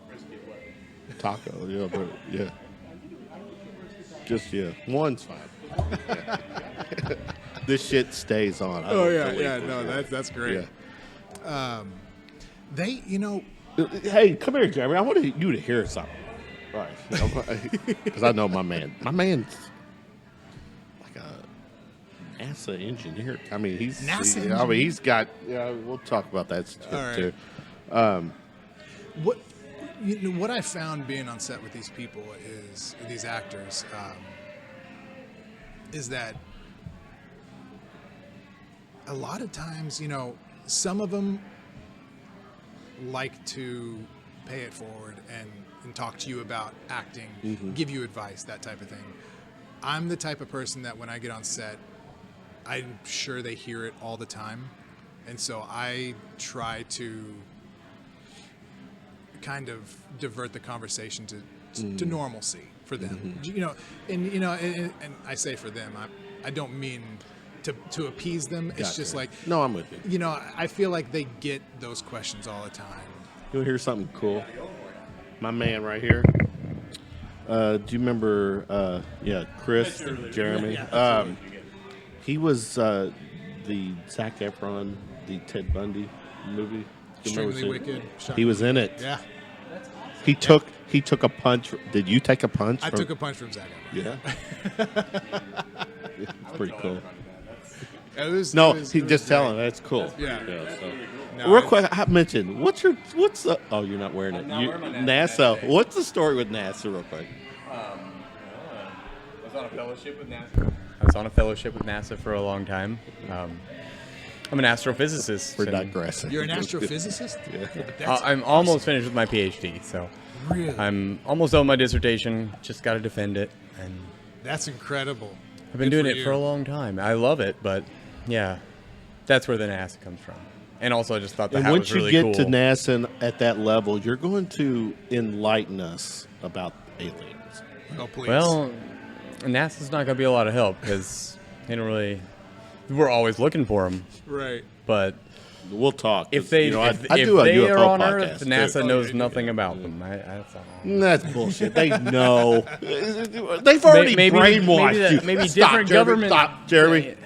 Brisket what? Taco, but yeah. Just one's fine. Yeah. This shit stays on. No, that's great. Yeah. They, Hey, come here, Jeremy. I want you to hear something. All right, because I know my man. My man's like a NASA engineer. I mean, he's got. Yeah, we'll talk about that stuff too. What I found being on set with these people these actors, is that a lot of times, some of them like to pay it forward and talk to you about acting, give you advice, that type of thing. I'm the type of person that when I get on set, I'm sure they hear it all the time. And so I try to kind of divert the conversation to normalcy for them. And I say for them, I don't mean to appease them. It's just like, no, I'm with you. I feel like they get those questions all the time. You'll hear something cool. My man right here. Do you remember? Chris, Jeremy. He was the Zac Efron, the Ted Bundy movie. Extremely Wicked. He was in it. Yeah. He took a punch. Did you take a punch? I took a punch from Zac Efron. Yeah. It's pretty cool. He's just telling. That's cool. Yeah. Real quick, I mentioned what's the? Oh, you're not wearing it. I'm not wearing my NASA. What's the story with NASA, real quick? I was on a fellowship with NASA for a long time. I'm an astrophysicist. We're digressing. You're an astrophysicist? Yeah. I'm almost finished with my PhD, so really? I'm almost done with my dissertation. Just got to defend it, and that's incredible. I've been doing it for a long time. I love it, but yeah, that's where the NASA comes from. And also, I just thought that was really cool. Once you get to NASA at that level, you're going to enlighten us about aliens. Oh, please. Well, NASA's not going to be a lot of help because they don't really. We're always looking for them. Right. But we'll talk. If they, I if do a they UFO are on podcast Earth, NASA too. knows nothing about them. That's bullshit. They know. They've already brainwashed you. Maybe Stop, different Jeremy. government. Stop, Jeremy.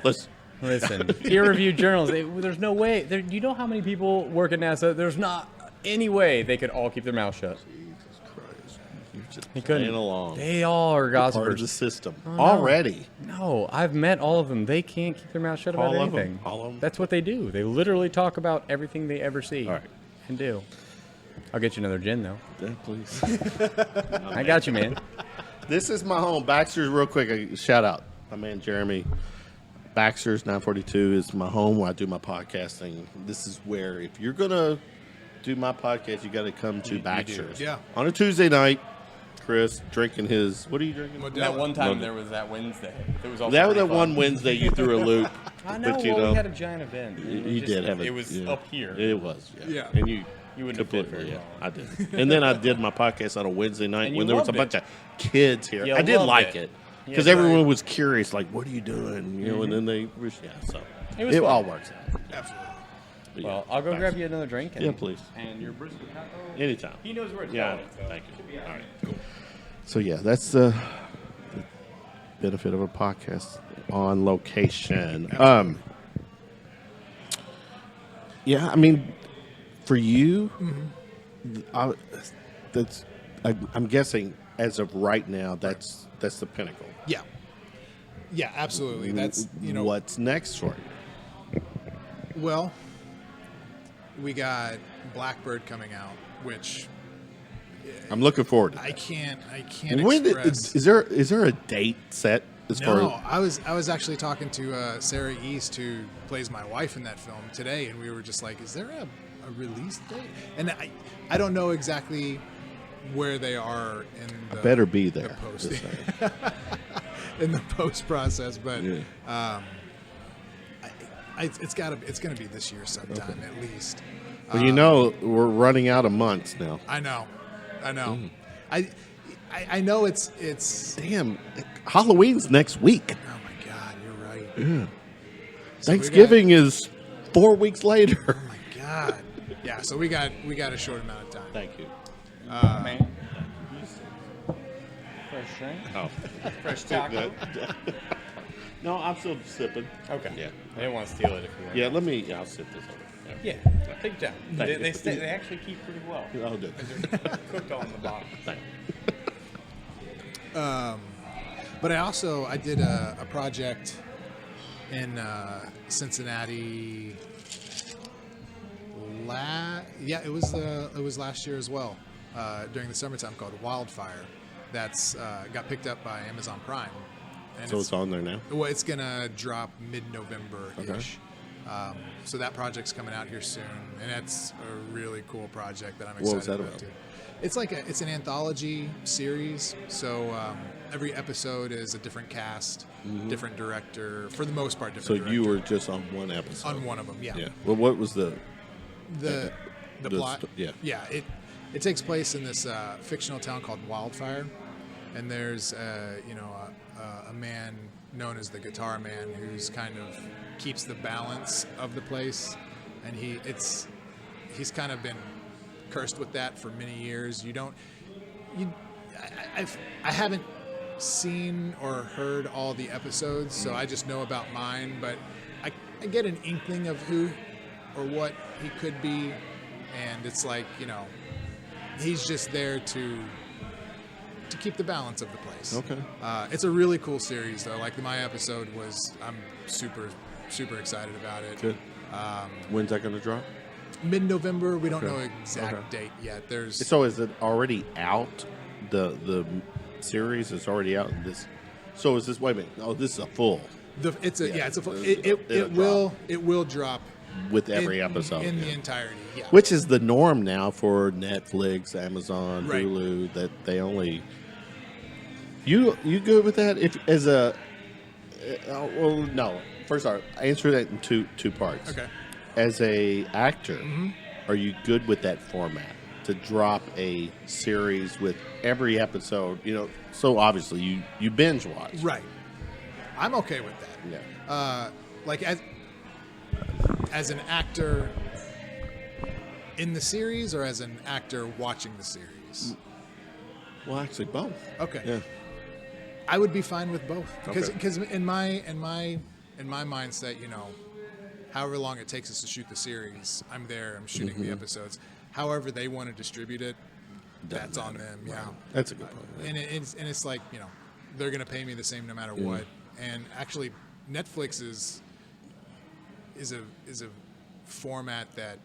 Listen, peer-reviewed journals. There's no way. You know how many people work at NASA? There's not any way they could all keep their mouth shut. Jesus Christ. You're just They couldn't. playing along. They all are Part of gossipers. the system. Oh, Already. No, I've met all of them. They can't keep their mouth shut about All of them? anything. All of them? That's what they do. They literally talk about everything they ever see. All right. And do. I'll get you another gin, though. Yeah, please. I got you, man. This is my home. Baxter's, real quick, a shout out. My man Jeremy. Baxter's 942 is my home where I do my podcasting. This is where, if you're going to do my podcast, you got to come to Baxter's. Yeah. On a Tuesday night, Chris drinking his, what are you drinking? That one time there was that Wednesday. It was also That was pretty that fun. one Wednesday you threw a loop. I know, but, we had a giant event. You did have it. It was up here. It was, Yeah. And you wouldn't have fit very yeah, well. I did. And then I did my podcast on a Wednesday night And when you there was a loved bunch of kids here. You I did loved like it. it. Yeah, Because everyone was curious, like, what are you doing? You know, and then they, so It was it fun. all works out. Absolutely. But Well, I'll go grab you another drink. And, Yeah, please. And your brisket taco. Anytime. He knows where it's Yeah, going. So thank you. all All right, cool. So, yeah, that's the benefit of a podcast on location. Yeah, I mean, for you, I'm guessing as of right now, that's the pinnacle. Yeah. Yeah, absolutely. That's, What's next for you? well, we got Blackbird coming out, which I'm looking forward to that. I can't When express. is there a date set as far No, as I was actually talking to Sarah East, who plays my wife in that film today, and we were just like, is there a release date? And I don't know exactly where they are in the better be there? the post just saying. in the post process, but Yeah. it's gonna be this year sometime at least. Well, we're running out of months now. I know. Mm. I know it's. Damn, Halloween's next week. Oh my God, you're right. Yeah. So we Thanksgiving is 4 weeks later. Oh my God. Yeah, so we got a short amount of time. Thank you. Man. Fresh drink? Oh. Fresh taco? No, I'm still sipping. Okay. Yeah. I didn't want to steal it if you want. Yeah, I'll sip this over. Yeah. Take your time. Thank They, you. they actually keep pretty well. I'll do it. They're cooked on the bottom. Thank But I did a project in Cincinnati. It was last year as well, during the summertime, called Wildfire. That's got picked up by Amazon Prime. And So it's on there now? Well, it's gonna drop mid-November-ish. Okay. So that project's coming out here soon, and it's a really cool project that I'm What excited was that about about? too. It's it's an anthology series, so every episode is a different cast, different director, for the most part, So different director. you were just on one episode? on one of them, yeah. Yeah. Well, what was the The plot, yeah. It takes place in this fictional town called Wildfire, and there's a man known as the Guitar Man who's kind of keeps the balance of the place, and he's kind of been cursed with that for many years. I haven't seen or heard all the episodes, so I just know about mine, but I get an inkling of who or what he could be, and it's like, he's just there to keep the balance of the place. Okay. It's a really cool series, though. Like, my episode I'm super, super excited about it. Good. When's that going to drop? Mid-November. We don't Okay. know exact Okay. date yet. There's So is it already out? The series is already out. So is this? Wait a minute. Oh, this is a full it's a full, It'll it will drop with every in, episode in yeah. the entirety. Yeah. Which is the norm now for Netflix, Amazon, Right. Hulu. That they only. You good with that? If as a well, no. First, I'll answer that in two parts. Okay. As a actor, are you good with that format to drop a series with every episode? So obviously you binge watch. Right. I'm okay with that. Yeah. Like as an actor in the series, or as an actor watching the series. Well, actually, both. Okay. Yeah. I would be fine with both Okay. because in my mindset, however long it takes us to shoot the series, I'm there. I'm shooting the episodes. However they want to distribute it, that's on them. Yeah. That's a good point. Yeah. And it's like, they're going to pay me the same no matter what. And actually, Netflix is a format that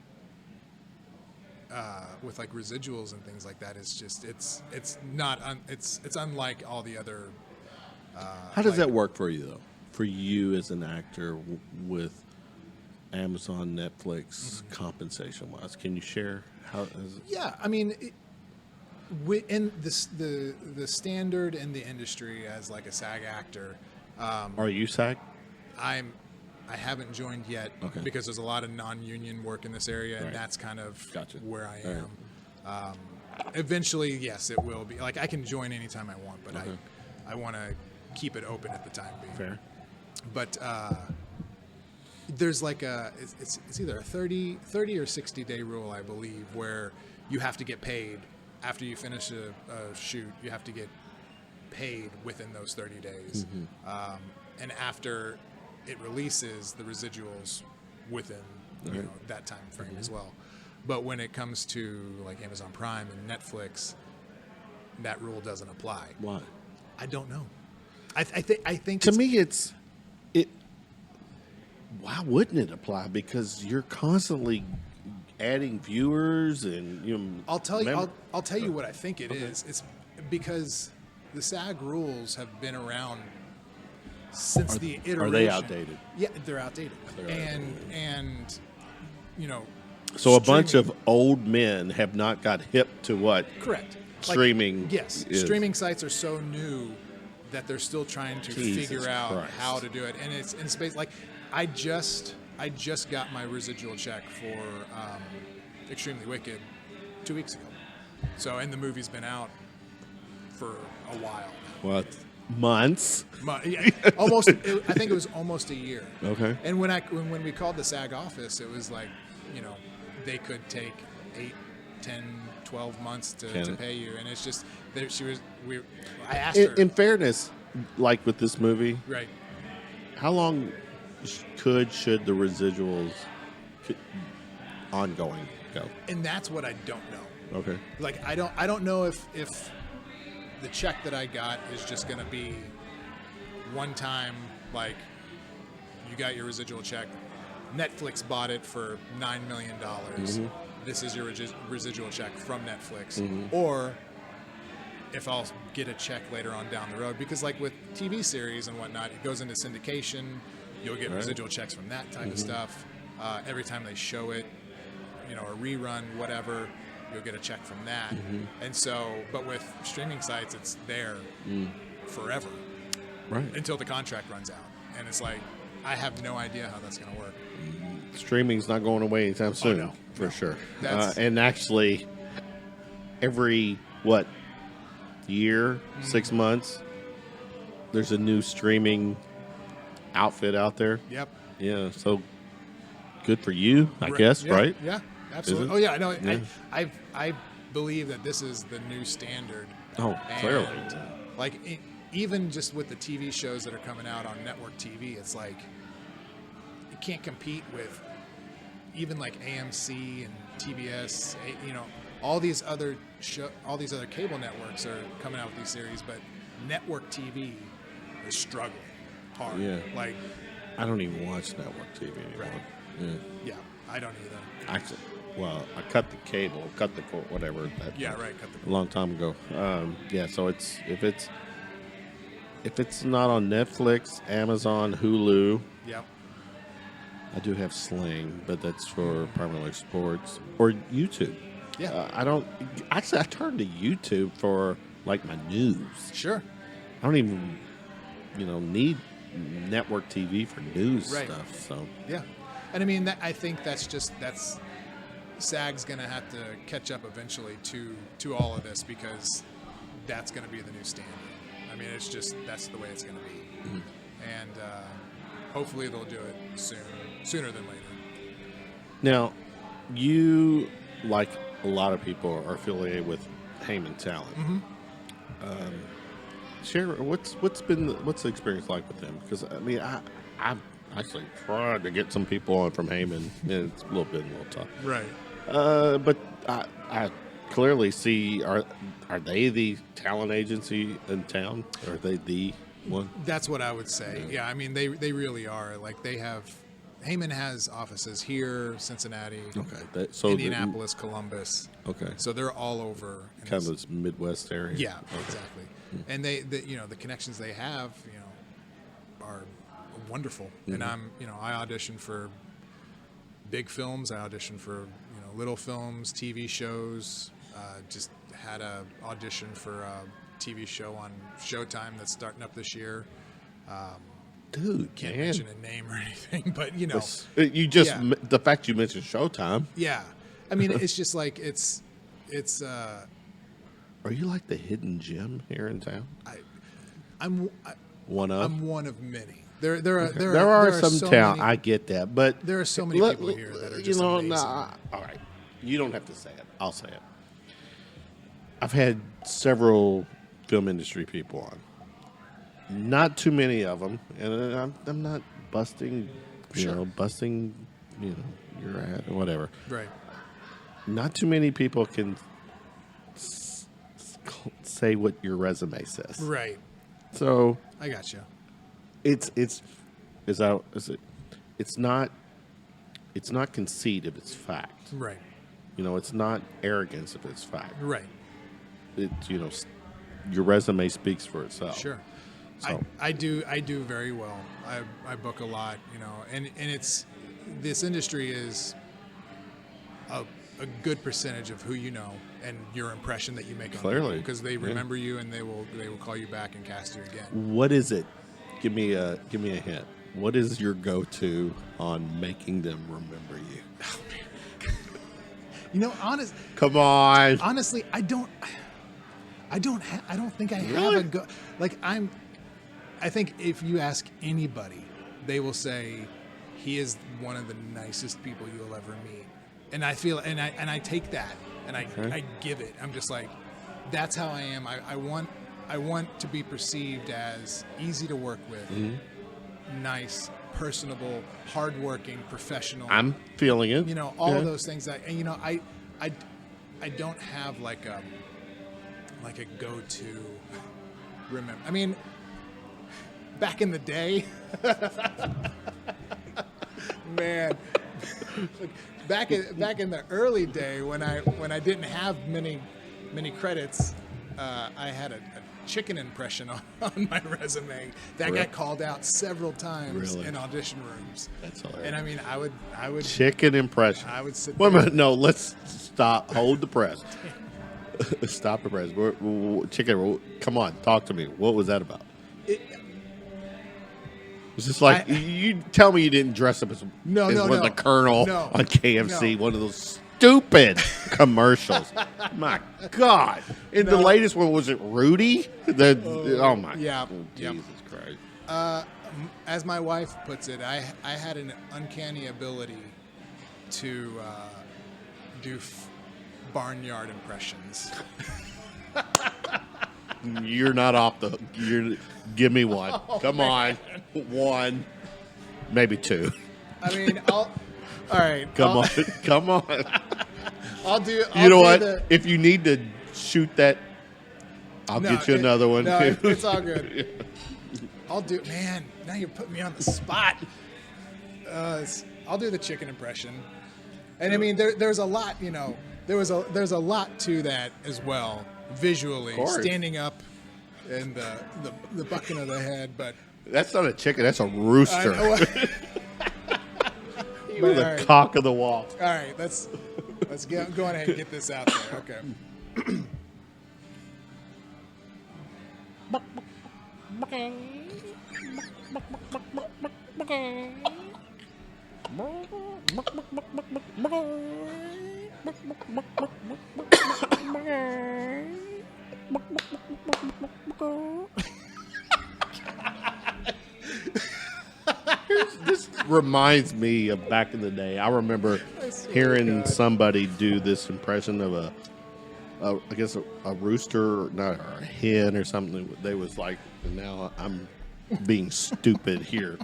with like residuals and things like that is just it's unlike all the other. How does that work for you, though? For you as an actor with Amazon, Netflix, compensation-wise, can you share how? Yeah, I mean, in the standard in the industry as like a SAG actor, Are you SAG? I haven't joined yet Okay. because there's a lot of non-union work in this area, and Right. that's kind of Gotcha. where I All am. Eventually, yes, it will be. Like, I can join anytime I want, but Okay. I want to keep it open at the time being. Fair. But there's like it's either a 30 or 60-day rule, I believe, where you have to get paid after you finish a shoot. You have to get paid within those 30 days. And after it releases, the residuals within that time frame as well. But when it comes to like Amazon Prime and Netflix, that rule doesn't apply. Why? I don't know. I think To me, it. Why wouldn't it apply? Because you're constantly adding viewers, and I'll tell you what I think it is. It's because the SAG rules have been around since the iteration. Are they outdated? Yeah, they're outdated. Clearly And So a bunch of old men have not got hip to what correct streaming. Yes, is. streaming sites are so new that they're still trying to Jesus figure out Christ. how to do it, and it's in space. Like I just got my residual check for Extremely Wicked 2 weeks ago. So, and the movie's been out for a while. What? Months? Yeah, almost. I think it was almost a year. Okay. And when we called the SAG office, it was like, they could take 8, 10, 12 months to pay you, and it's just that I asked her. In fairness, like with this movie, Right. how long should the residuals ongoing go? And that's what I don't know. Okay. Like I don't know if the check that I got is just going to be one time, like you got your residual check, Netflix bought it for $9 million. Mm-hmm. This is your residual check from Netflix. Or if I'll get a check later on down the road, because like with TV series and whatnot, it goes into syndication. You'll get residual checks from that type of stuff. Every time they show it, a rerun, whatever, you'll get a check from that. And so, but with streaming sites, it's there forever, Right. until the contract runs out. And it's like, I have no idea how that's going to work. Streaming's not going away anytime soon, no. for No. sure. That's- And actually, every year, 6 months, there's a new streaming outfit out there. Yep. Yeah, so good for you, I guess, Yeah, right? Yeah, absolutely. Is it? Oh yeah, no, Yeah. I believe that this is the new standard. Oh, And, clearly. Like even just with the TV shows that are coming out on network TV, it's like you can't compete with even like AMC and TBS. All these other cable networks are coming out with these series, but network TV is struggling hard. Yeah. Like, I don't even watch network TV anymore. Right. Yeah. yeah, I don't either. Actually, well, I cut the cable, cut the cord, whatever. Yeah, right. Cut the A long time ago. Yeah, so if it's not on Netflix, Amazon, Hulu, Yep. I do have Sling, but that's for primarily sports, or YouTube. Yeah. I turn to YouTube for like my news. Sure. I don't even, need network TV for news Right. stuff. So Yeah, and I mean, I think that's SAG's going to have to catch up eventually to all of this, because that's going to be the new standard. I mean, that's the way it's going to be, and hopefully they'll do it sooner than later. now, you, like a lot of people, are affiliated with Heyman Talent. Share what's the experience like with them? Because I mean, I've actually tried to get some people on from Heyman, and it's been a little tough. Right. But I clearly see, are they the talent agency in town? Are they the one? That's what I would say. Yeah, I mean, they really are. Like, Heyman has offices here, Cincinnati, Okay, Indianapolis, Columbus. Okay, So they're all over. And kind of this Midwest area. Yeah, exactly. And the connections they have, are wonderful. And I audition for big films. I audition for little films, TV shows. Just had a audition for a TV show on Showtime that's starting up this year. Dude, Can't man. mention a name or anything, but You just Yeah. the fact you mentioned Showtime. yeah. I mean, it's just like it's. Are you like the hidden gem here in town? I'm One of. I'm one of many. There are some so town. many- I get that, but There are so many people here that are just amazing. all right, you don't have to say it. I'll say it. I've had several film industry people on. Not too many of them, and I'm not busting, busting, your ass or whatever. Right. Not too many people can say what your resume says. Right. So I got you. it's not conceit if it's fact. Right. You know, it's not arrogance if it's fact. Right. It's, you know, your resume speaks for itself. Sure. So I do very well. I book a lot, you know, and it's this industry is a good percentage of who you know and your impression that you make on Clearly. people, because they remember you and they will call you back and cast you again. what is it? Give me a hint. What is your go-to on making them remember you? You know, Come on. honestly, I don't think I have Really? a go. Like I think if you ask anybody, they will say he is one of the nicest people you'll ever meet. And I feel, and I take that and I give it. I'm just like, that's how I am. I want to be perceived as easy to work with, nice, personable, hardworking, professional. I'm feeling it. You know, all of those things and you know, I don't have like a go-to remember. I mean, back in the day, man, back in the early day when I didn't have many credits, I had a chicken impression on my resume that Really? got called out several times Really? in audition rooms. That's hilarious. And I mean, I would Chicken impression. I would sit Wait a there. minute. No, let's stop. Hold the press. Stop the press. Chicken, come on. Talk to me. What was that about? It's just like, you tell me you didn't dress up as No, the Colonel no, on KFC, no. one of those stupid commercials. My God. And the No. latest one, was it Rudy? Oh, my yeah, Jesus yep. Christ. As my wife puts it, I had an uncanny ability to do barnyard impressions. You're not off the hook. Give me one. Come on. One. Maybe two. I mean, all right. Come on. Come on. I'll do. You know what? If you need to shoot that, I'll get you another one. No, it's all good. I'll do. Man, now you're putting me on the spot. I'll do the chicken impression, and I mean, there's a lot. You know, there's a lot to that as well, visually, course. standing up, and the bucking of the head. But That's not a chicken. That's a rooster. But, The all right. cock of the walk. All right, let's go on ahead and get this out there. Okay. This reminds me of back in the day. I remember hearing somebody do this impression of I guess a rooster, or not, or a hen or something. They was like, and now I'm being stupid here.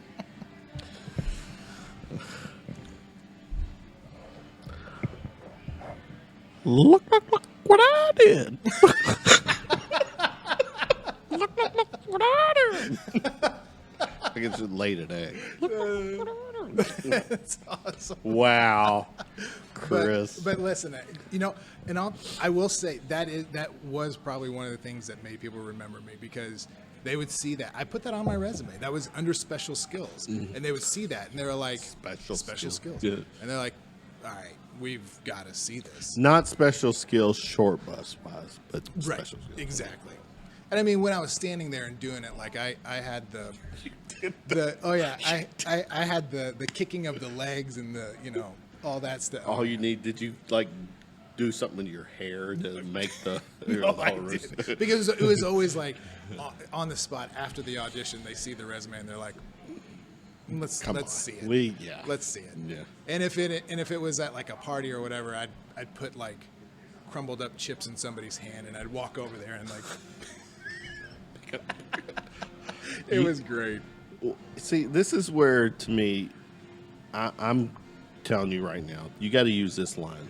Look what I did. Look what I did. I guess it's late today. That's awesome. Wow, Chris. But listen, you know, and I will say that was probably one of the things that made people remember me, because they would see that. I put that on my resume. That was under special skills, and they would see that, and they were like, special skills. Yeah. And they're like, all right, we've got to see this. Not special skills short bus wise, but Right, special skills. exactly. And I mean, when I was standing there and doing it, like I had I had the kicking of the legs and the, you know, all that stuff. All you need, did you like do something with your hair to make the No, I didn't. Because it was always like on the spot after the audition, they see the resume and they're like, let's see it. Let's see it. Yeah. And if it was at like a party or whatever, I'd put like crumbled up chips in somebody's hand and I'd walk over there and like it was great. See, this is where, to me, I'm telling you right now, you got to use this line,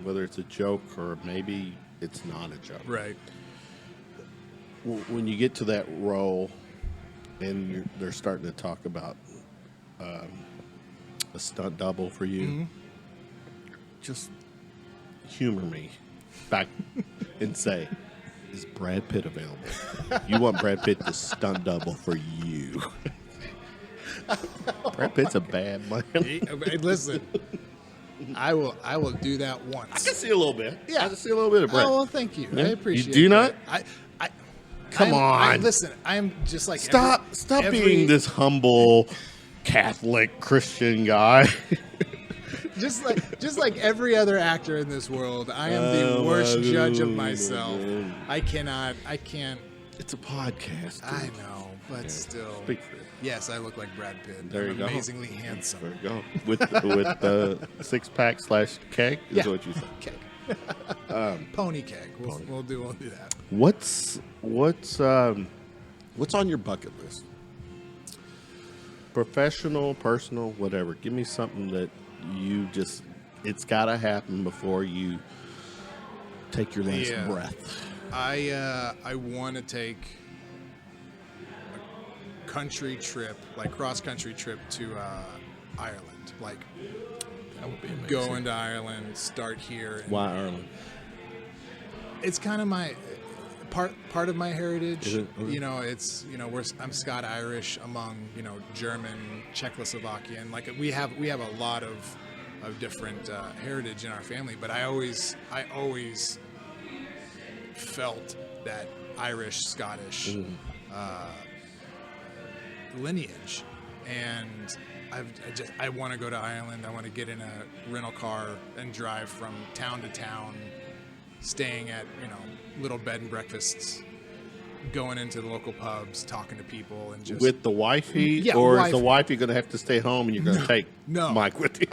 whether it's a joke or maybe it's not a joke. Right. when you get to that role, and they're starting to talk about a stunt double for you, just humor me back and say, is Brad Pitt available? You want Brad Pitt to stunt double for you. Brad Pitt's a bad man. Hey, listen, I will do that I once. can see a little bit. Yeah. I can see a little bit of Brad. Oh, well, thank you. Yeah. I appreciate it. You do not? Come on. Listen, I'm just like Stop being this humble Catholic Christian guy. just like every other actor in this world. I am the worst judge of myself. I can't. It's a podcast. Dude. I know, but still. Speak for it. Yes, I look like Brad Pitt. There you I'm go. amazingly handsome. There you go. With the 6-pack / keg is Yeah. what you said. Keg. Pony keg. We'll do that. What's on your bucket list? Professional, personal, whatever. Give me something that you just, it's got to happen before you take your last breath. I want to take a country trip, like cross-country trip to Ireland. Like, That would be amazing. go into Ireland, start here. And Why Ireland? it's kind of my part of my heritage. Is it? Okay. You know, it's I'm Scot Irish among German, Czechoslovakian. Like we have a lot of different heritage in our family. But I always felt that Irish, Scottish lineage, and I want to go to Ireland. I want to get in a rental car and drive from town to town, staying at little bed and breakfasts, going into the local pubs, talking to people, and just With the wifey? Yeah, or wife. is the wifey going to have to stay home and you're going to take No. Mike with you?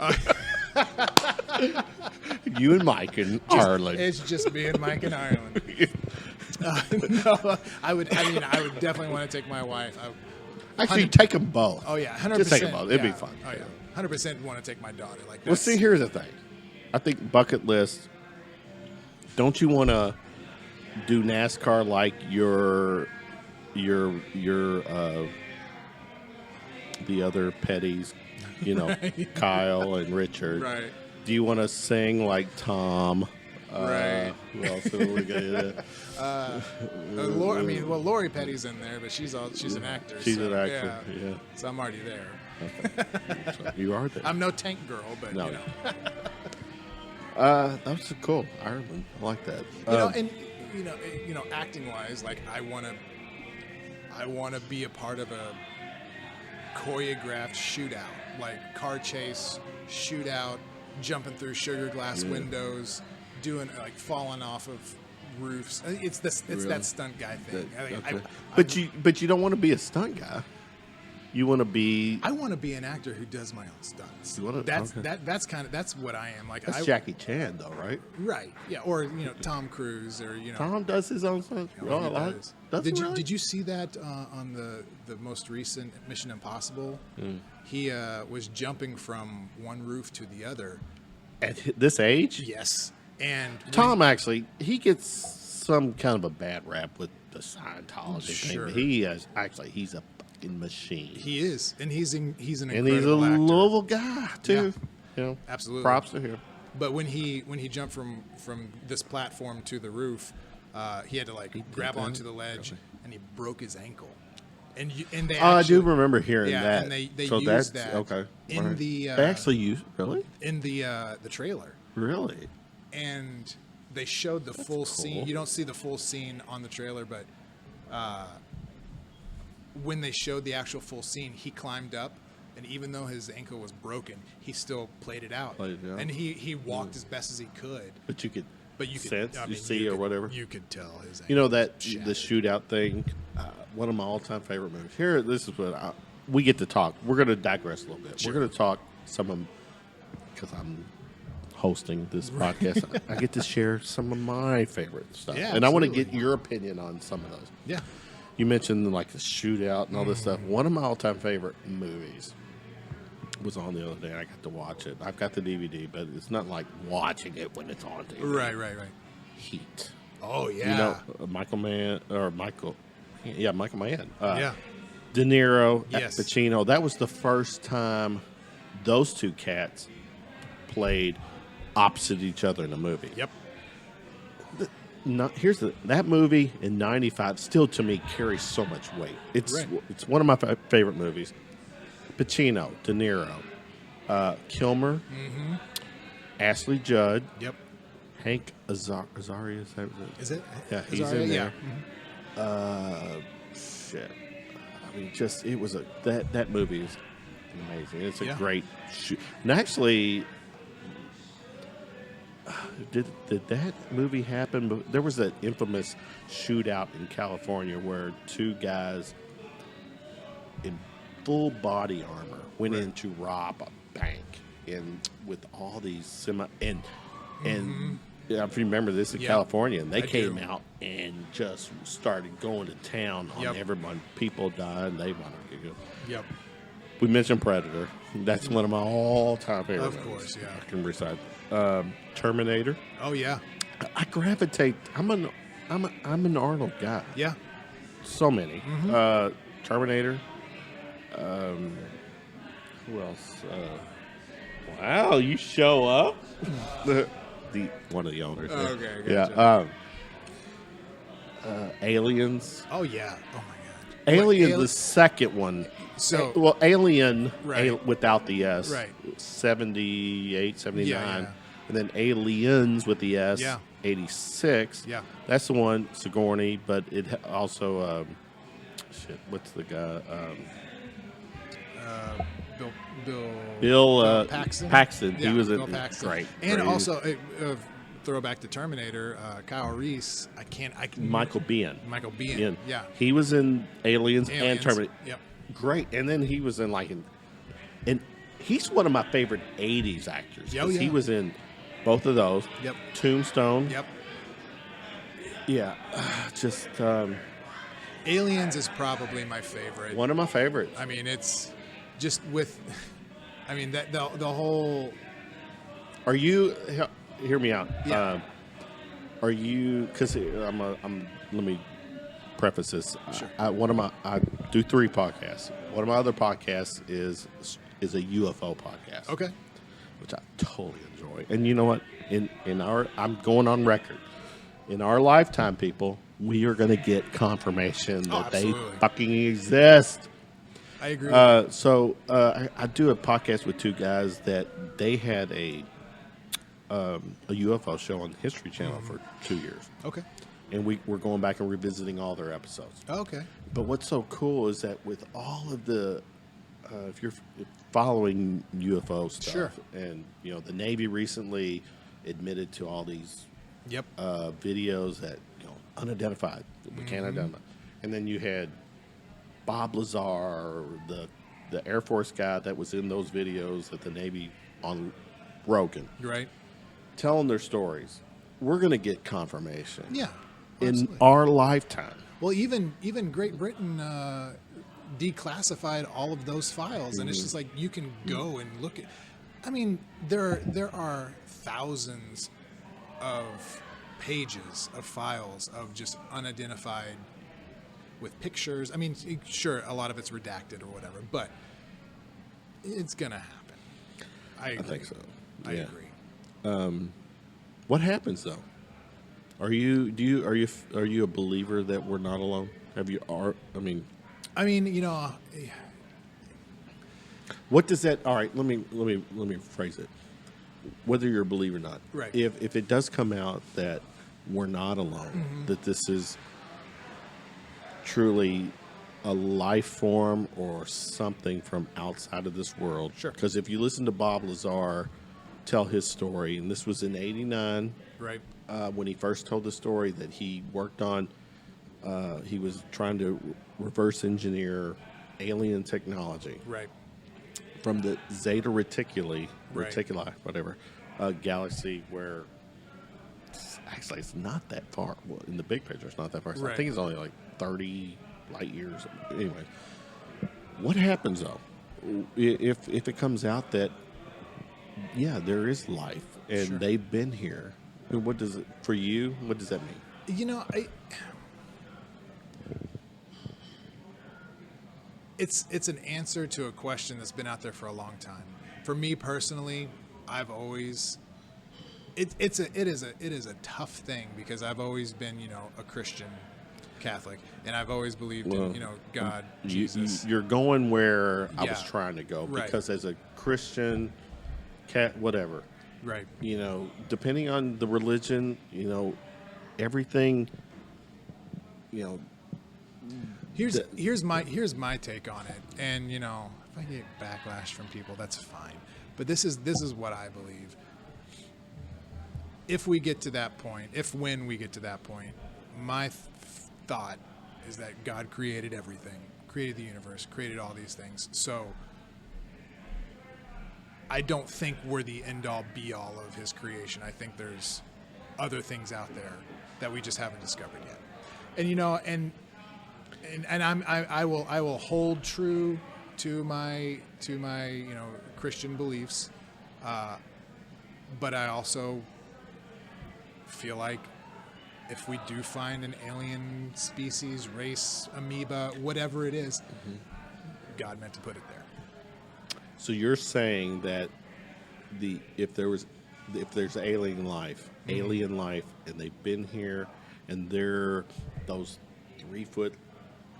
You and Mike in Ireland. It's just me and Mike in Ireland. No, I would definitely want to take my wife. Actually, take them both. Oh yeah, 100%. Just take them both. It'd be yeah. fun. Oh yeah, 100% want to take my daughter. Like, Well, see, here's the thing. I think bucket list. Don't you want to do NASCAR like your the other petties, Kyle and Richard. Right. Do you want to sing like Tom? Right. Who else are we gonna Lori Petty's in there, but she's an actor. She's so, an actor. Yeah. So I'm already there. So you are there. I'm no tank girl, but No. That was cool. Ireland. I like that. acting wise, like I want to be a part of a choreographed shootout, like car chase, shootout, jumping through sugar glass windows, doing like falling off of roofs. It's that stunt guy thing. Okay. But you don't want to be a stunt guy. You want to be. I want to be an actor who does my own stunts. You wanna- that's okay. that's what I am. Like That's Jackie Chan, though, right? Right. Yeah. Or Tom Cruise, or Tom does his own stunts. he Oh, does. does he really? Did you see that on the most recent Mission Impossible? He was jumping from one roof to the other. At this age? Yes. And Tom actually, he gets some kind of a bad rap with the Scientology Sure. thing. He is he's a fucking machine. he is, and he's an and incredible he's a actor. Louisville guy too. Absolutely. Props to him. But when he jumped from this platform to the roof, he had to grab onto the ledge, and he broke his ankle. And they I do actually, remember hearing yeah, that. and they so used that's that okay. in Right. the they actually used really, in the trailer, really. and they showed the full scene. You don't see the full scene on the trailer, but when they showed the actual full scene, he climbed up, and even though his ankle was broken, he still played it out. And he walked as best as he could. But you could, Sense, you see, or whatever. You could tell his ankle. You know that shattered. the shootout thing. One of my all-time favorite movies. Here, this is what we get to talk. We're going to digress a little bit. Sure. We're going to talk some of, because I'm hosting this podcast. I get to share some of my favorite stuff, Yeah, and I want to absolutely. get your opinion on some of those. Yeah. You mentioned like the shootout and all this stuff. One of my all-time favorite movies was on the other day. I got to watch it. I've got the DVD, but it's not like watching it when it's on TV. Right. Heat. Oh yeah. You know, Michael Mann. Yeah, Michael Mann. Yeah. De Niro, Yes. Pacino. That was the first time those two cats played opposite each other in a movie. Yep. That movie in '95 still to me carries so much weight. It's Right. it's one of my favorite movies. Pacino, De Niro, Kilmer, Ashley Judd, Yep. Hank Azaria. Is it? Yeah, he's Azaria? in Yeah. there. Shit. I mean, just it was that movie is amazing. It's a Yeah. great shoot. And actually, did that movie happen? But there was that infamous shootout in California where two guys in full body armor went in to rob a bank, and with all these and yeah, if you remember this in Yeah, California, and they I came do. out and just started going to town on Yep. everyone. People died, and they wanted to go. Yep. We mentioned Predator. That's one of my all-time favorite. Of movies. course, yeah. I can recite. Terminator. Oh yeah. I gravitate. I'm an Arnold guy. Yeah. So many. Terminator. Who else? Wow, you show up. the one of the owners. Oh, okay, I Yeah. Aliens. Oh yeah. Oh my god. Aliens, What, the second one. So- well, Alien Right. without the S. Right. 78, 79. Yeah, yeah. And then Aliens with the S. Yeah. 86. Yeah. That's the one, Sigourney, but it also, what's the guy? Bill Paxton. Paxton. Yeah, He was Bill Paxton. great. And great. also, throwback to Terminator, Kyle Reese. I can Michael Biehn. Michael Biehn. Biehn. Yeah. He was in Aliens and Aliens. Terminator. Yep. Great. And then he was in and he's one of my favorite 80s actors. Oh, 'cause yeah. He was in both of those. Yep. Tombstone. Yep. Yeah. Just Aliens is probably my favorite. one of my favorites. I mean, it's just with. I mean that the whole. Are you, hear me out. Yeah. Are you, because let me preface this. Sure. I do 3 podcasts. One of my other podcasts is a UFO podcast. Okay. Which I totally enjoy. And you know what? I'm going on record. In our lifetime, people, we are going to get confirmation that they absolutely. fucking exist. I agree. So I do a podcast with 2 guys that they had a UFO show on the History Channel for 2 years. Okay. And we're going back and revisiting all their episodes. Okay. But what's so cool is that with all of the, if you're following UFO stuff, Sure. and the Navy recently admitted to all these Yep. videos that unidentified, we can't identify, and then you had Bob Lazar, the Air Force guy that was in those videos at the Navy on Rogan, Right. telling their stories. We're going to get confirmation. Yeah. In absolutely. our lifetime. Well, even Great Britain declassified all of those files, and it's Mm-hmm. just like you can go and look at. I mean, there are thousands of pages of files of just unidentified with pictures. I mean, sure, a lot of it's redacted or whatever, but it's gonna happen. I agree. I think so. I Yeah. agree. What happens though? Are you a believer that we're not alone? I mean, what does that? All right, let me phrase it. Whether you're a believer or not, Right. If it does come out that we're not alone, Mm-hmm. that this is truly a life form or something from outside of this world. Sure. Because if you listen to Bob Lazar tell his story, and this was in '89, Right. when he first told the story that he worked on, he was trying to reverse engineer alien technology Right. from the Zeta Reticuli, Right. whatever, galaxy where actually it's not that far. Well, in the big picture, it's not that far. So I Right. think it's only like 30 light years. Anyway, what happens though if it comes out that there is life and Sure. they've been here? What does it for you? What does that mean? You know, it's an answer to a question that's been out there for a long time. For me personally, I've always it is a tough thing because I've always been, a Christian Catholic, and I've always believed in, God, Jesus. You're going where I was Yeah. trying to go Right. because as a Christian, whatever, Right. depending on the religion, everything, Here's my take on it, and if I get backlash from people, that's fine. But this is what I believe. If we get to that point, when we get to that point, my thought is that God created everything, created the universe, created all these things. So I don't think we're the end all be all of His creation. I think there's other things out there that we just haven't discovered yet. And I will hold true to my Christian beliefs, but I also feel like if we do find an alien species, race, amoeba, whatever it is, God meant to put it there. So you're saying that if there's alien life, and they've been here, and they're those 3-foot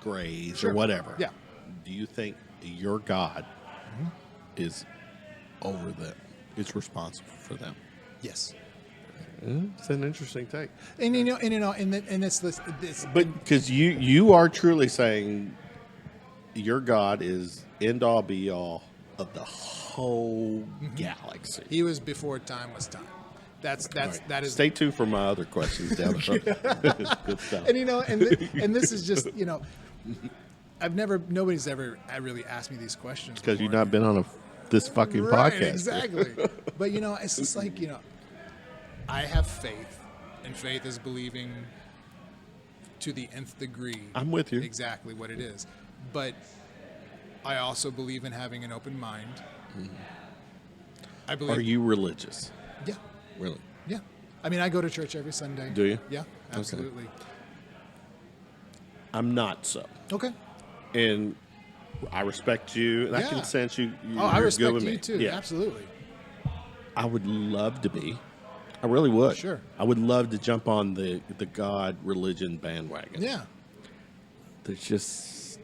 grays Sure. or whatever. Yeah. Do you think your God is over them? Is responsible for them? Yes. It's an interesting take. And and it's this. But because you are truly saying your God is end all be all of the whole galaxy. He was before time was time. That is. Stay tuned for my other questions down the road. Good stuff. And this is just nobody's ever really asked me these questions Because you've before. not been on this fucking Right, podcast. exactly. But it's just like I have faith, and faith is believing to the nth degree. I'm with you. Exactly what it is, but I also believe in having an open mind. I believe. Are you religious? Yeah, Really? yeah. I mean, I go to church every Sunday. Do you? Yeah, absolutely. I'm not so. Okay. And I respect you, and I can Yeah. sense you. I you're respect good with you me. too. Yeah. Absolutely. I would love to be. I really would. Sure. I would love to jump on the God religion bandwagon. Yeah. There's just,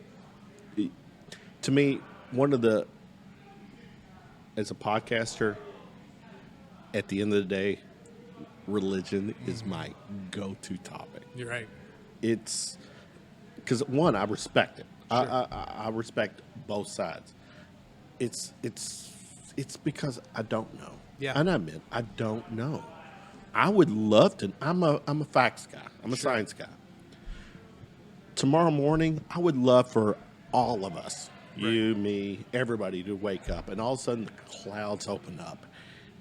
to me, as a podcaster, at the end of the day, religion is my go-to topic. You're right. It's because one, I respect it. Sure. I respect both sides. It's because I don't know. Yeah. And I admit I don't know. I would love to. I'm a facts guy. I'm a Sure. science guy. Tomorrow morning, I would love for all of us, you, me, everybody, to wake up, and all of a sudden the clouds open up,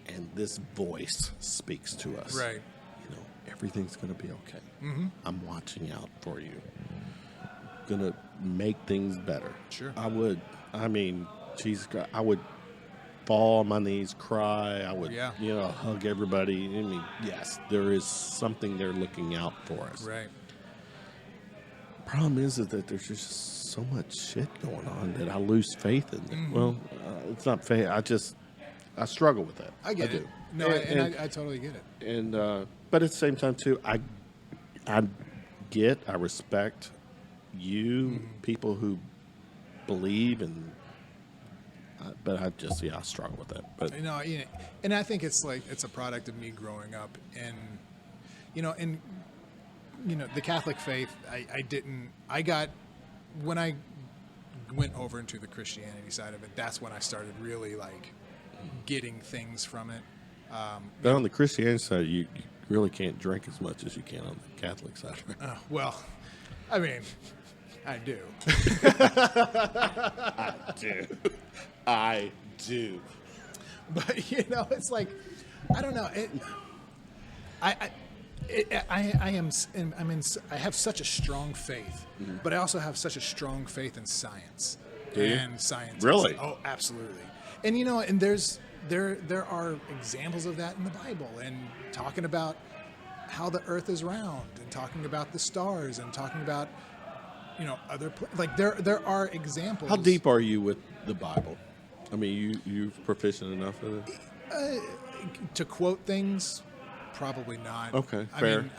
and this voice speaks to us. Right. Everything's going to be okay. I'm watching out for you. Going to make things better. Sure. I would. I mean, Jesus Christ, I would fall on my knees, cry. I would, Yeah. hug everybody. I mean, yes, there is something there looking out for us. Right. Problem is that there's just so much shit going on that I lose faith in them. Well, it's not faith. I struggle with that. I get it. do. No, I totally get it. And but at the same time too, I respect you, people who believe, and but I struggle with that. But And I think it's a product of me growing up in the Catholic faith. When I went over into the Christianity side of it, that's when I started really getting things from it. but on the Christianity side, you really can't drink as much as you can on the Catholic side. Well, I mean, I do. I do. But it's like, I don't know. I have such a strong faith, but I also have such a strong faith in science. Do you? And science. Really? Oh, absolutely. And and there are examples of that in the Bible, and talking about how the Earth is round, and talking about the stars, and talking about other like there are examples. How deep are you with the Bible? I mean, you proficient enough in it? To quote things? Probably not. Okay, I fair. mean,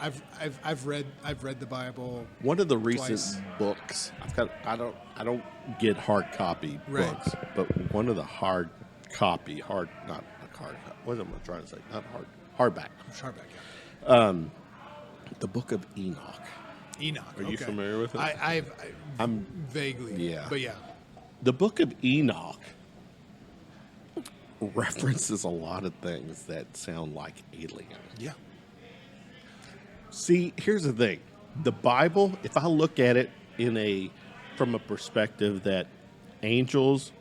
I've read the Bible. One of the recent Twice. books I don't get hard copy Right. books, but one of the hard copy what am I trying to say? Not hardback. Sharback, The Book of Enoch. Enoch. Are you okay. familiar with it? I'm vaguely. Yeah. But yeah. The Book of Enoch references a lot of things that sound like alien. Yeah. See, here's the thing. The Bible, if I look at it from a perspective that angels,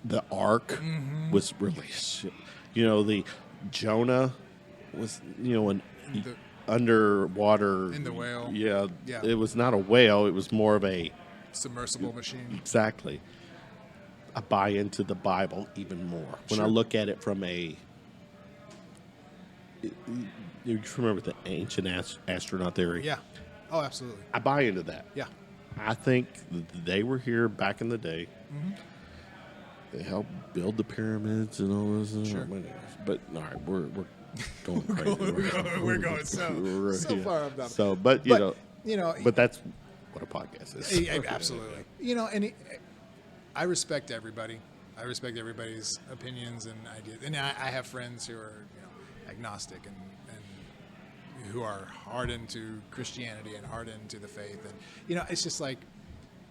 the ark was really shit. The Jonah was, an underwater. In the whale. Yeah. Yeah. It was not a whale. It was more of a. Submersible machine. Exactly. I buy into the Bible even more when I Sure. look at it from a. You remember the ancient astronaut theory? Yeah. Oh, absolutely. I buy into that. Yeah. I think they were here back in the day. They helped build the pyramids and all this. Sure. But all right, we're going crazy. We're going so far up down. So, but that's what a podcast is. Absolutely. I respect everybody. I respect everybody's opinions and ideas. And I have friends who are agnostic and who are hard into Christianity and hard into the faith. And it's just like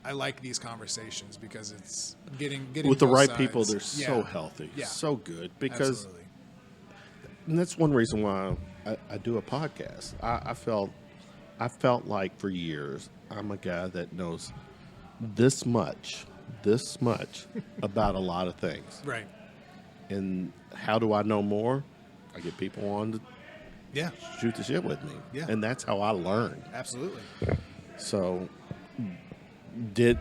I like these conversations because it's getting with the both right sides. people. They're Yeah. so healthy, Yeah. so good. Because Absolutely. and that's one reason why I do a podcast. I felt like for years I'm a guy that knows this much about a lot of things. Right. And how do I know more? I get people on to Yeah. shoot the shit with me. Yeah. And that's how I learn. Absolutely. So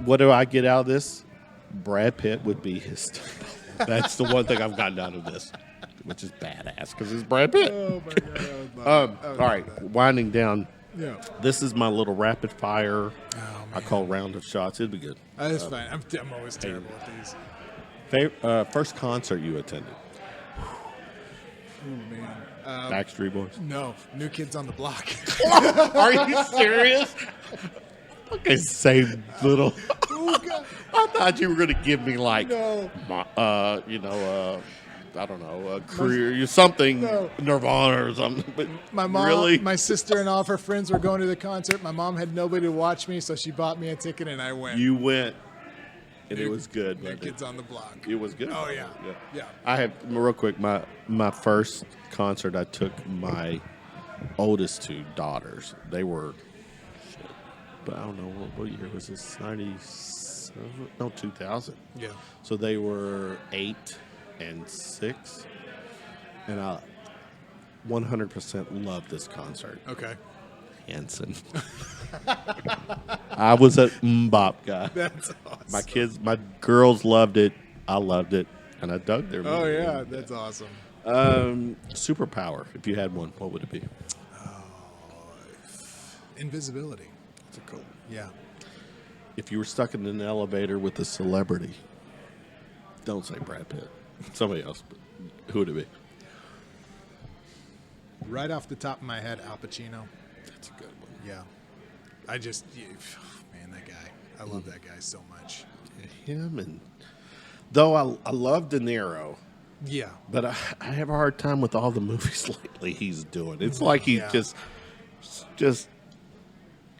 what do I get out of this? Brad Pitt would be his. That's the one thing I've gotten out of this, which is badass because it's Brad Pitt. Oh my God. All right, winding down. Yeah. This is my little rapid fire. Oh, I call round of shots. It'd be good. That's fine. I'm always terrible at these. First concert you attended? Oh man. Backstreet Boys. No, New Kids on the Block. Are you serious? Okay, same little. Oh God. I thought you were going to give me like, No. I don't know, career, something, No. Nirvana or something. But My mom, really? my sister, and all of her friends were going to the concert. My mom had nobody to watch me, so she bought me a ticket, and I went. You went, and it was good. New wasn't it? Kids on the Block. It was good. Oh yeah. Yeah. I have real quick. My first concert, I took my oldest two daughters. They were, but I don't know what year was this? 97? No, 2000. Yeah. So they were 8 and 6, and I 100% loved this concert. Okay. Hanson. I was a bop guy. That's awesome. My girls loved it. I loved it, and I dug their Oh movie. yeah, that's awesome. Superpower. If you had one, what would it be? Invisibility. That's a cool one. Yeah. If you were stuck in an elevator with a celebrity, don't say Brad Pitt. Somebody else. But who would it be? Right off the top of my head, Al Pacino. That's a good one. Yeah. Man, that guy. I love that guy so much. Him and though I love De Niro, Yeah. but I have a hard time with all the movies lately he's doing. It's like he's Yeah. just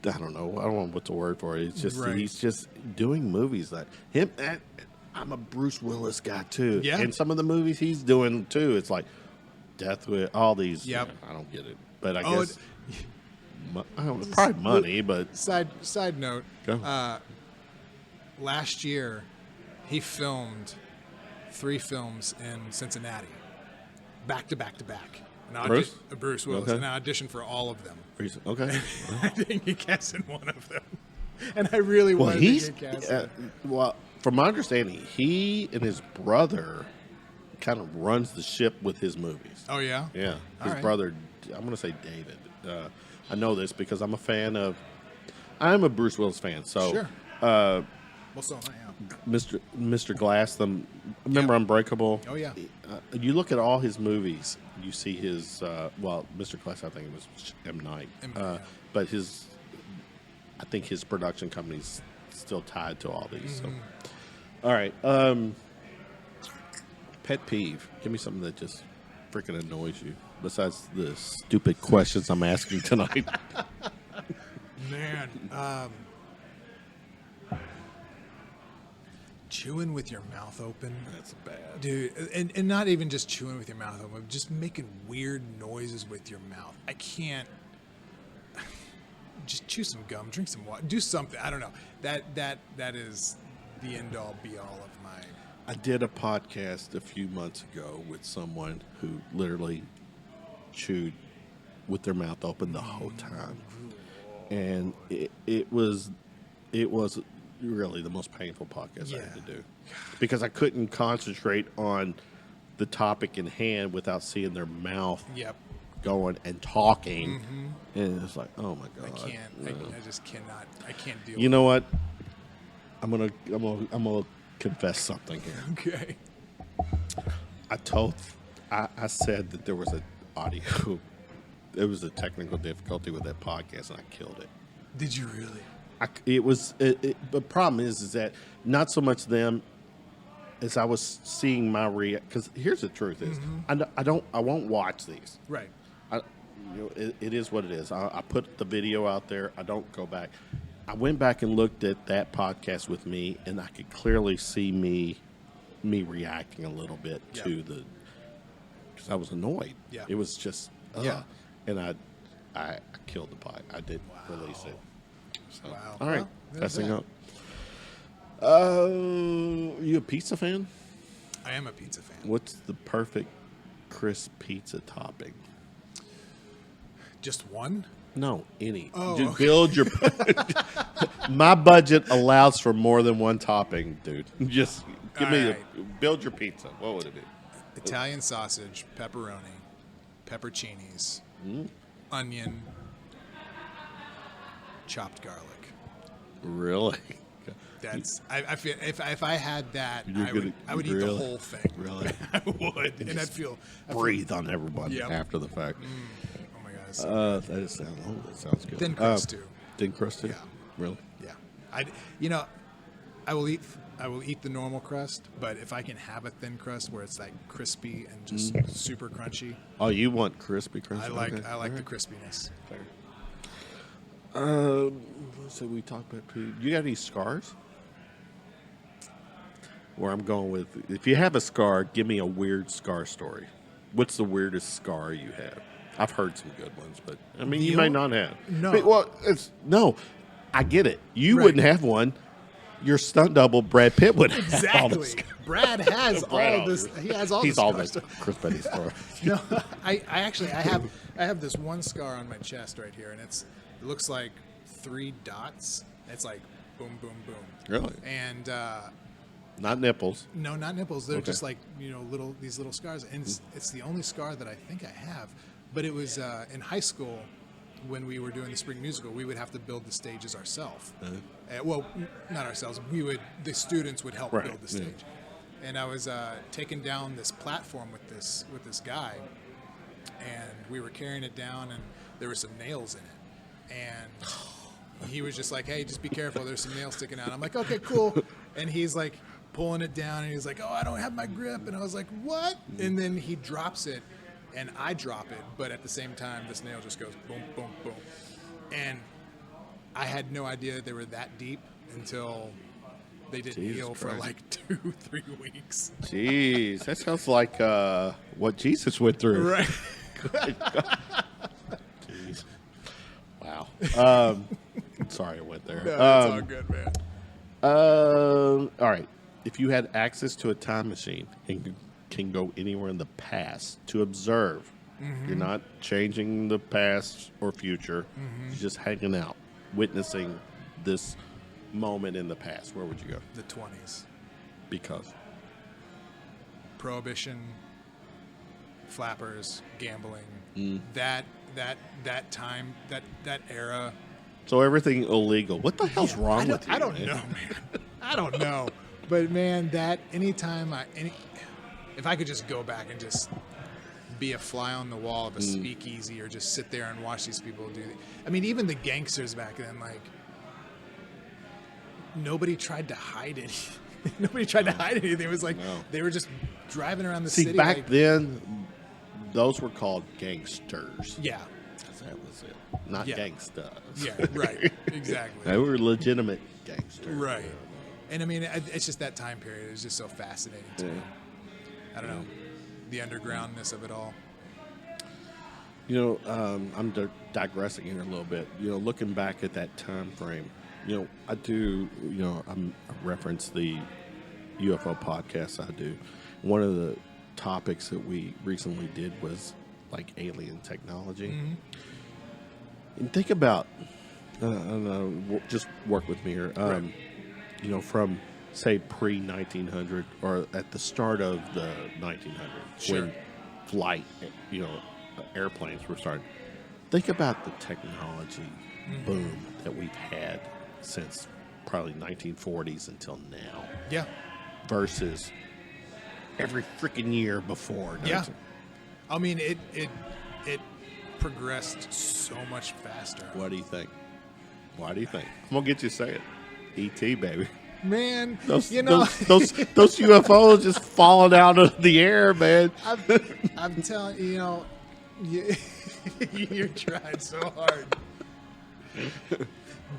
I don't know. I don't know what's the word for it. It's just Right. he's just doing movies like him. I'm a Bruce Willis guy too. Yeah. And some of the movies he's doing too. It's like Death with all these. Yep. I don't get it, but I Oh, guess I don't know, probably money. But Side note. Go. Last year, he filmed 3 films in Cincinnati, back to back to back. And Bruce? Bruce Willis, Okay. and I auditioned for all of them. okay. I didn't get cast in one of them, and I really wanted to get cast. well, from my understanding, he and his brother kind of runs the ship with his movies. Oh yeah. Yeah, All his right. brother. I'm going to say David. I know this because I'm a fan of. I'm a Bruce Willis fan. So, Sure. Well, so am I. Yeah. Mr. Glass. Remember Yep. Unbreakable? Oh yeah. You look at all his movies. You see his. Mr. Glass. I think it was M. Night. Yeah. But I think his production company's still tied to all these. So. All right. Pet peeve. Give me something that just freaking annoys you. Besides the stupid questions I'm asking tonight. Man, chewing with your mouth open. That's bad. Dude, and not even just chewing with your mouth open, just making weird noises with your mouth. I can't. Just chew some gum, drink some water, do something. I don't know. That is the end all be all of my. I did a podcast a few months ago with someone who literally chewed with their mouth open the whole time, and it was really the most painful podcast I had to do because I couldn't concentrate on the topic in hand without seeing their mouth Yep. going and talking, and it's like, oh my god, I can't. I just cannot. I can't deal. You know what? I'm gonna confess something here. Okay. I said that there was an audio. There was a technical difficulty with that podcast, and I killed it. Did you really? The problem is that not so much them as I was seeing my react. Because here's the truth: is I won't watch these. Right. It is what it is. I put the video out there. I don't go back. I went back and looked at that podcast with me, and I could clearly see me reacting a little bit to the. Because I was annoyed. Yeah. It was just. Yeah. And I killed the pod. I did release it. So, Wow. all right, Well, there's passing that. up. You a pizza fan? I am a pizza fan. What's the perfect crisp pizza topping? Just one? No, any. Oh, Just okay. build your. My budget allows for more than one topping, dude. Just give All me right. build your pizza. What would it be? Italian sausage, pepperoni, pepperoncinis, onion, chopped garlic. Really? That's I feel if I had that You're I would eat the really? whole thing. Really? I would, and I'd feel Breathe on everybody Yep. after the fact. Oh my god, so That sounds good. thin crust too. Thin crust too. Yeah. Really? Yeah, I will eat the normal crust, but if I can have a thin crust where it's like crispy and just super crunchy, Oh, you want crispy crunch? I like Okay. the All right. crispiness. So we talked about food. You got any scars? Where I'm going with, if you have a scar, give me a weird scar story. What's the weirdest scar you have? I've heard some good ones, but I mean, you may not have. No. No. I get it. You Right. wouldn't have one. Your stunt double, Brad Pitt, would have all the Exactly. Brad has Brad all this. He has all He's the all scars. the Chris Petty story. No, I have this one scar on my chest right here, and it looks like 3 dots. It's like boom, boom, boom. Really? And Not nipples. no, not nipples. They're Okay. just like these little scars, and it's the only scar that I think I have. But it was in high school when we were doing the spring musical. We would have to build the stages ourselves. Well, not ourselves. The students would help Right, build the stage. And I was taking down this platform with this guy, and we were carrying it down, and there were some nails in it, and he was just like, "Hey, just be careful. There's some nails sticking out." I'm like, "Okay, cool." And he's like pulling it down, and he's like, "Oh, I don't have my grip." And I was like, "What?" And then he drops it, and I drop it, but at the same time, this nail just goes boom, boom, boom, and I had no idea they were that deep until they didn't Jesus heal for Christ. like 2-3 weeks. Jeez, that sounds like what Jesus went through. Right. Jeez. Wow. Sorry I went there. No, it's all good, man. All right. If you had access to a time machine and can go anywhere in the past to observe, you're not changing the past or future, you're just hanging out, witnessing this moment in the past, where would you go? The 20s. Because Prohibition, flappers, gambling, that time, that era. So everything illegal. What the hell's wrong with you? I don't man? know, man. I don't know. But man, that if I could just go back and just be a fly on the wall of a speakeasy or just sit there and watch these people do I mean, even the gangsters back then, like, nobody tried to hide anything. Nobody tried to hide anything. It was like they were just driving around the city. See, back like, then, those were called gangsters. yeah. That was it. Not gangsters. Yeah, right. Exactly. They were legitimate gangsters. Right. And I mean, it's just that time period. It's just so fascinating to me. I don't know. The undergroundness of it all. You know, I'm digressing here a little bit. You know, looking back at that time frame, you know, I reference the UFO podcast I do. One of the topics that we recently did was like alien technology. Mm-hmm. And think about, I don't know, just work with me here. Right. You know, from say pre-1900 or at the start of the 1900s, Sure. when flight, you know, airplanes were starting. Think about the technology boom that we've had since probably 1940s until now. Yeah. Versus every freaking year before. Yeah. I mean, it progressed so much faster. What do you think? Why do you think? I'm gonna get you to say it. E.T. baby. Man, Those UFOs just falling out of the air, man. I'm telling you, you're trying so hard.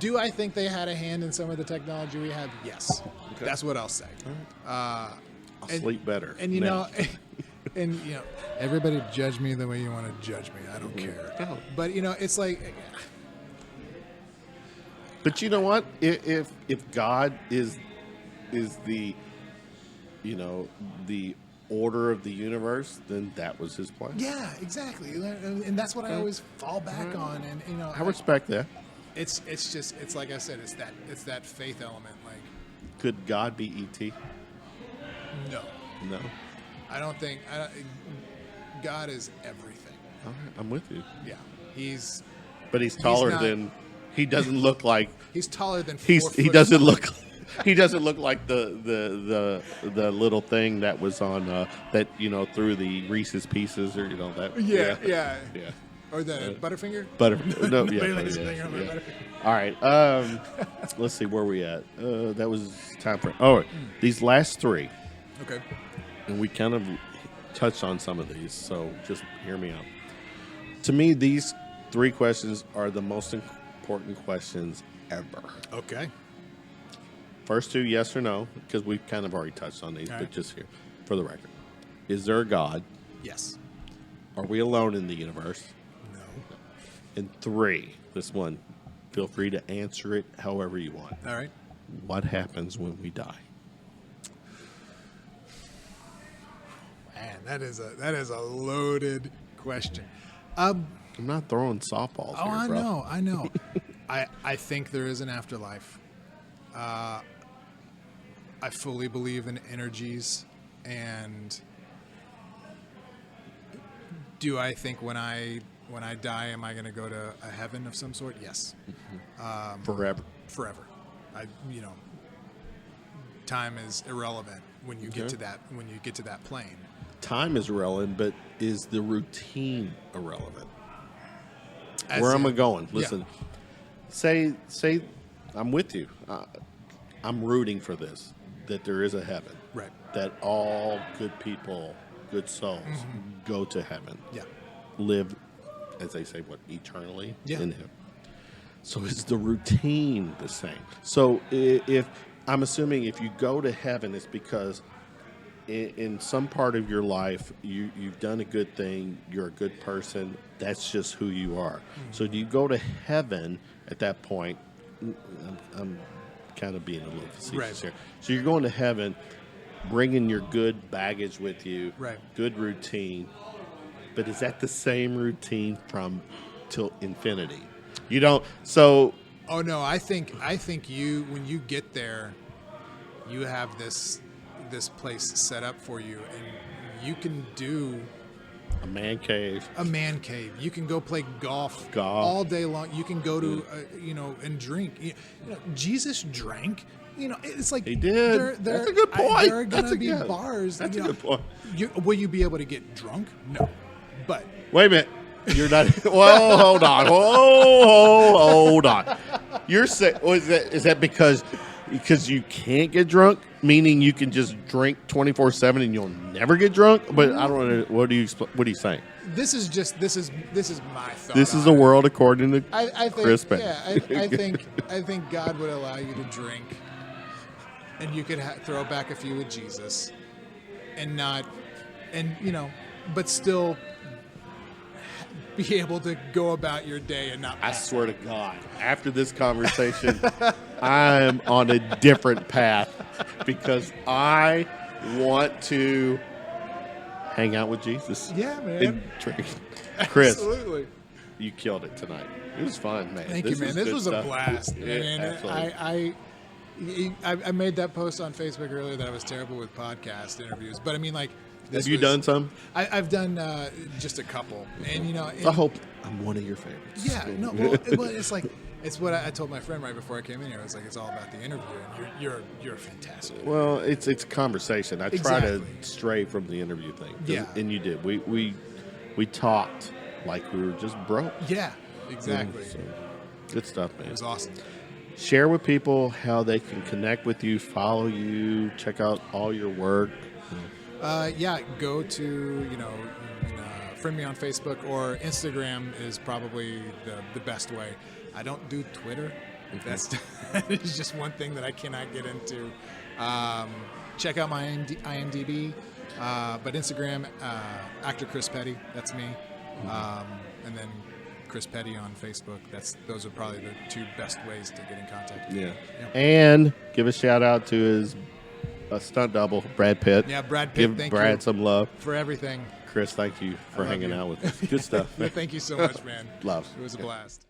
Do I think they had a hand in some of the technology we have? Yes. Okay. That's what I'll say. I'll sleep better. And everybody judge me the way you want to judge me. I don't care. No. But it's like. But you know what? If God is the, the order of the universe, then that was His plan. Yeah, exactly, and that's what I always fall back on. And I respect that. It's like I said, it's that faith element. Like, could God be E.T.? No, I don't think. God is everything. All right, I'm with you. Yeah, But he's taller not- than. He doesn't look like. He's taller than. He doesn't look. He doesn't look like the little thing that was on that through the Reese's Pieces or that. Yeah. Yeah. Or the Butterfinger. No, But he yeah. laid his finger on my yeah. Butterfinger. All right. Let's see where we at. That was time for. All right. These last three, Okay. and we kind of touched on some of these, so just hear me out. To me, these three questions are the most important questions ever. Okay. First two, yes or no, because we've kind of already touched on these, All but right. just here for the record. Is there a God? Yes. Are we alone in the universe? No. And three, this one, feel free to answer it however you want. All right. What happens when we die? Man, that is a loaded question. I'm not throwing softballs Oh, here, bro. I know. I think there is an afterlife. I fully believe in energies, and do I think when I die, am I going to go to a heaven of some sort? Yes. Forever. Forever. Time is irrelevant when you get to that plane. Time is irrelevant, but is the routine irrelevant? As Where am I in- going? Yeah. Listen, say I'm with you. I'm rooting for this, that there is a heaven. Right. That all good people, good souls, go to heaven. Yeah. Live, as they say, eternally Yeah. in Him. So is the routine the same? So if I'm assuming if you go to heaven, it's because in some part of your life you've done a good thing, you're a good person. That's just who you are. So do you go to heaven at that point? I'm kind of being a little facetious Right. here. So you're going to heaven, bringing your good baggage with you, Right. good routine. But is that the same routine from till infinity? You don't. So Oh no, I think you when you get there, you have this this place set up for you, and you can do A man cave. a man cave. You can go play golf Golf. all day long. You can go to, and drink. Jesus drank. It's like He did. That's a good point. There are going to be good- bars. That's a good point. Will you be able to get drunk? No, but Wait a minute. You're not. Whoa, hold on. Whoa, hold on. You're saying is that because you can't get drunk, meaning you can just drink 24/7 and you'll never get drunk? But I don't know. What are you saying? this is my thought. This is on a it. world according to I think, Chris Penn. yeah, I think God would allow you to drink, and you could throw back a few with Jesus, and but still be able to go about your day and not. I swear to God, after this conversation, I'm on a different path because I want to hang out with Jesus. Yeah, man. And drink. Chris, Absolutely. you killed it tonight. It was fun, man. Thank you, man. This good was stuff. a blast. Yeah, And absolutely. I made that post on Facebook earlier that I was terrible with podcast interviews, but I mean, like, this Have you done some? I've done just a couple, and I hope I'm one of your favorites. yeah, no, well, it's like it's what I told my friend right before I came in here. I was like, it's all about the interview, and you're fantastic. Well, it's conversation. I try Exactly. to stray from the interview thing. Yeah. And you did. We talked like we were just broke. Yeah, exactly. So, good stuff, man. It was awesome. Share with people how they can connect with you, follow you, check out all your work. Yeah, go to friend me on Facebook, or Instagram is probably the best way. I don't do Twitter. That is just one thing that I cannot get into. Check out my IMDb, but Instagram, actor Chris Petty, that's me, and then Chris Petty on Facebook. Those are probably the two best ways to get in contact with me. Yeah. And give a shout out to his stunt double, Brad Pitt. Yeah, Brad Pitt, Give thank Brad you some love. for everything. Chris, thank you for love hanging you. out with us. Good stuff. Thank you so much, man. Love. It was a blast.